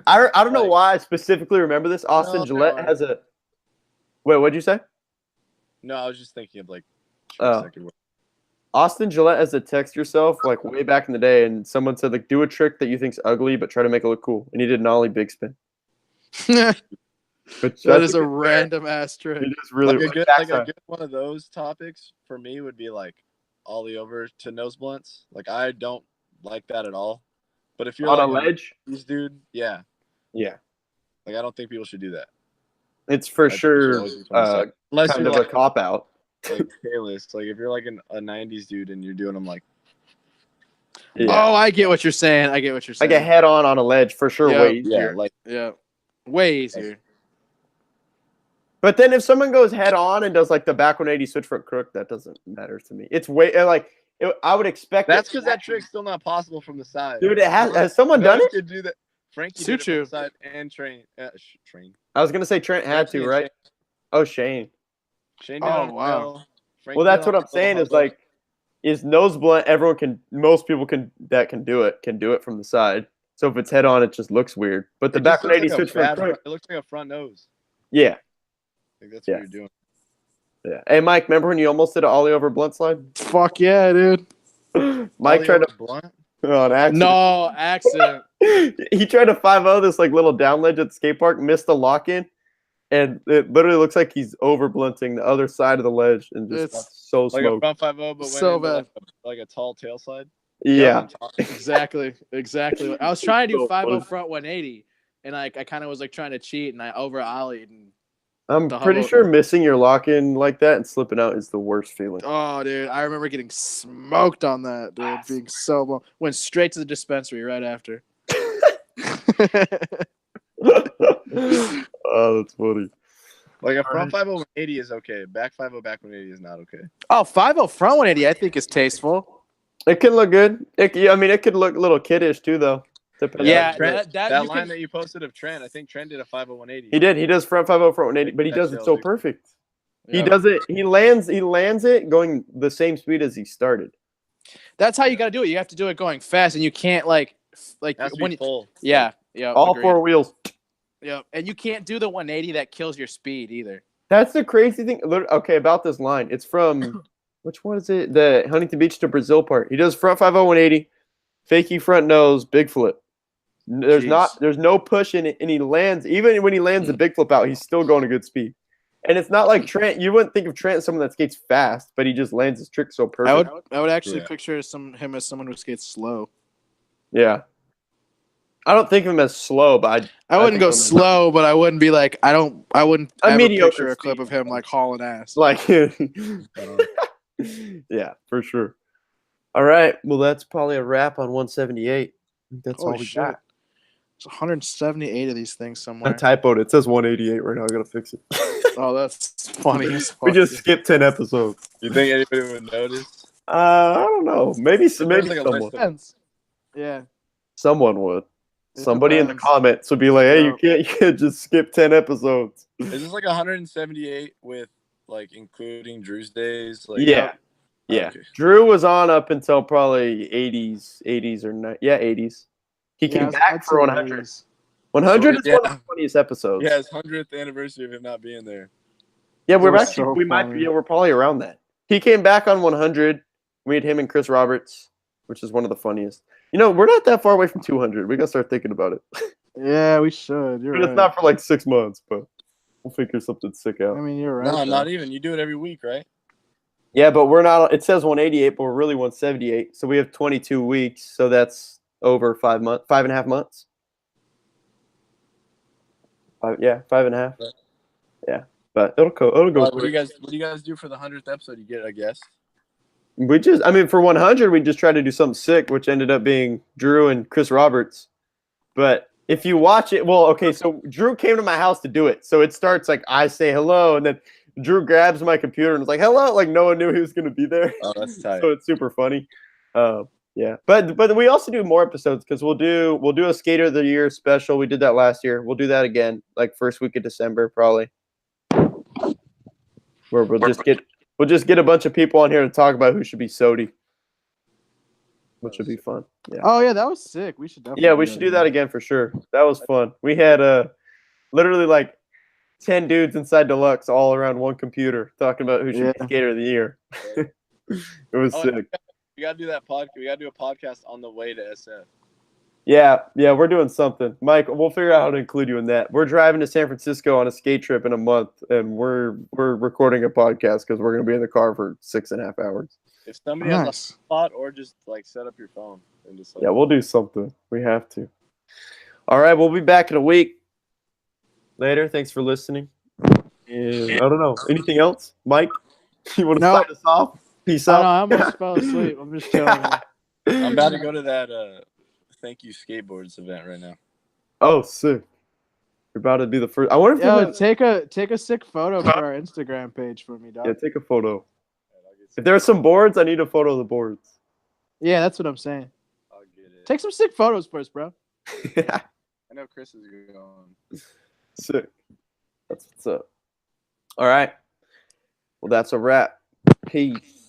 I don't know why I specifically remember this. Austin No, Gillette no. has a. Wait, what'd you say? No, I was just thinking of like. Oh. Tricks that could work. Austin Gillette has a text yourself like way back in the day, and someone said like do a trick that you think's ugly but try to make it look cool, and he did an ollie big spin. That Which is a good random ass trick. He just really Like a backside. good one of those topics for me would be like ollie over to nose blunts. Like I don't like that at all. But if you're On like a ledge. this dude, yeah, Yeah, like I don't think people should do that. it's for I think sure you should always be from the side. Unless kind you're of like a cop out. like careless. Like if you're like a '90s dude and you're doing them like Yeah. Oh, I get what you're saying. I get what you're saying. Like a head on a ledge for sure. Yeah. Way yeah, easier. like Yeah. Way easier. But then if someone goes head on and does like the back 180 switch front crook, that doesn't matter to me. It's way like I would expect. that's it- because that trick's still not possible from the side. dude. It has someone done it? Could do that. Frankie did it from Suchu. the side and train. I was gonna say Trent had Frankie to, and right? Oh, Shane. Shane did Oh, it on wow. Mel. Frankie Well, did that's it what on I'm saying. Is Mel. like, is nose blunt? Most people can do it from the side. So if it's head on, it just looks weird. But the It back just looks 180 like a switch front bad crook, front- It looks like a front nose. yeah, Like that's Yeah. what you're doing. yeah. Hey, Mike, remember when you almost did an ollie over blunt slide? Fuck yeah, dude. Mike Ollie tried over to blunt. on accident. No accident. He tried to 5-0 this like little down ledge at the skate park, missed the lock in, and it literally looks like he's over blunting the other side of the ledge and just It's got so Like a smoked. front 5-0, but So went into bad. like a tall tail slide. Yeah. Exactly. I was trying to do So 5 funny. front 180, and like I kind of was like trying to cheat, and I over ollied. And I'm The pretty hubble- sure missing your lock in like that and slipping out is the worst feeling. oh, dude, I remember getting smoked on that, dude. Being so blown. Went straight to the dispensary right after. Oh, that's funny. Like a front 5-0 180 is okay. Back 5-0 back 180 is not okay. Oh, 5 front 180, I think is tasteful. It can look good. It could look a little kiddish too, though. Depending Yeah, on- Trent, that that you line can- that you posted of Trent, I think Trent did a 5-0 180. he did. He does front 5-0, front 180, but he That does it shell, so dude. perfect. He Yeah. does it. He lands it going the same speed as he started. That's how you got to do it. You have to do it going fast, and you can't like It has to when be you, full. yeah. All agreed. four wheels. Yeah, and you can't do the 180 that kills your speed either. That's the crazy thing. Okay, about this line. It's from which one is it? The Huntington Beach to Brazil part. He does front 5-0 180, fakie front nose, big flip. There's Jeez. no push in it, and he lands. Even when he lands the big flip out, he's still going a good speed. And it's not like Trent. You wouldn't think of Trent as someone that skates fast, but he just lands his trick so perfect. I would actually Yeah. picture him as someone who skates slow. Yeah. I don't think of him as slow, but I wouldn't think go I'm- slow, but I wouldn't be like I wouldn't A ever mediocre picture a clip speed. of him like hauling ass. like, yeah, for sure. All right. Well, that's probably a wrap on 178. That's all Holy we shit. got. There's 178 of these things I somewhere. typoed it. It says 188 right now. I gotta fix it. Oh, that's funny as fuck. We just skipped 10 episodes. You think anybody would notice? I don't know. Maybe There's maybe like a someone, list of- Depends. Yeah. someone would. It Somebody in the depends. comments would be like, "Hey, Yeah. you can't just skip 10 episodes." Is this like 178 with like including Drew's days? Like, Yeah. Yeah. Okay. Drew was on up until probably 80s or 80s. He came back for 100. 100 is Yeah. one of the funniest episodes. Yeah, his 100th anniversary of him not being there. Yeah, we're That was actually so we might funny. be we're probably around that. He came back on 100. We had him and Chris Roberts, which is one of the funniest. You know, we're not that far away from 200. We gotta start thinking about it. Yeah, we should. You're But right. it's not for like 6 months, but we'll figure something sick out. I mean, you're right. No, though. not even. You do it every week, right? Yeah, but we're not. It says 188, but we're really 178. So we have 22 weeks. So that's over 5.5 months. 5.5. Right. Yeah, but it'll go. What do quick. you guys do for the 100th episode? You get a guest. For 100, we just tried to do something sick, which ended up being Drew and Chris Roberts. But if you watch it, well, okay, so Drew came to my house to do it. So it starts like I say hello, and then Drew grabs my computer and is like, hello. Like no one knew he was going to be there. Oh, that's tight. So it's super funny. Yeah. But we also do more episodes because we'll do a Skater of the Year special. We did that last year. We'll do that again, like first week of December, probably. Where we'll just get a bunch of people on here to talk about who should be SOTY, which would be fun. Yeah. Oh yeah, that was sick. We should definitely. Yeah, we should do that again for sure. That was fun. We had literally like 10 dudes inside Deluxe all around one computer talking about who should be Skater of the Year. It was sick. We gotta do that podcast. We gotta do a podcast on the way to SF. Yeah, we're doing something. Mike, we'll figure out how to include you in that. We're driving to San Francisco on a skate trip in a month, and we're recording a podcast because we're going to be in the car for 6.5 hours. If somebody has a spot, or just like set up your phone and just yeah, we'll do something. We have to. All right, we'll be back in a week. Later. Thanks for listening. And I don't know. Anything else, Mike? You want to sign us off? Peace out. I almost fell asleep. I'm just chilling. I'm about to go to that Thank You Skateboards event right now. Oh, sick. You're about to be the first. I wonder if take a sick photo for our Instagram page for me, dog. Yeah, take a photo. If there are some boards, I need a photo of the boards. Yeah, that's what I'm saying. I'll get it. Take some sick photos first, bro. Yeah. I know Chris is going. Sick. That's what's up. All right. Well, that's a wrap. Peace.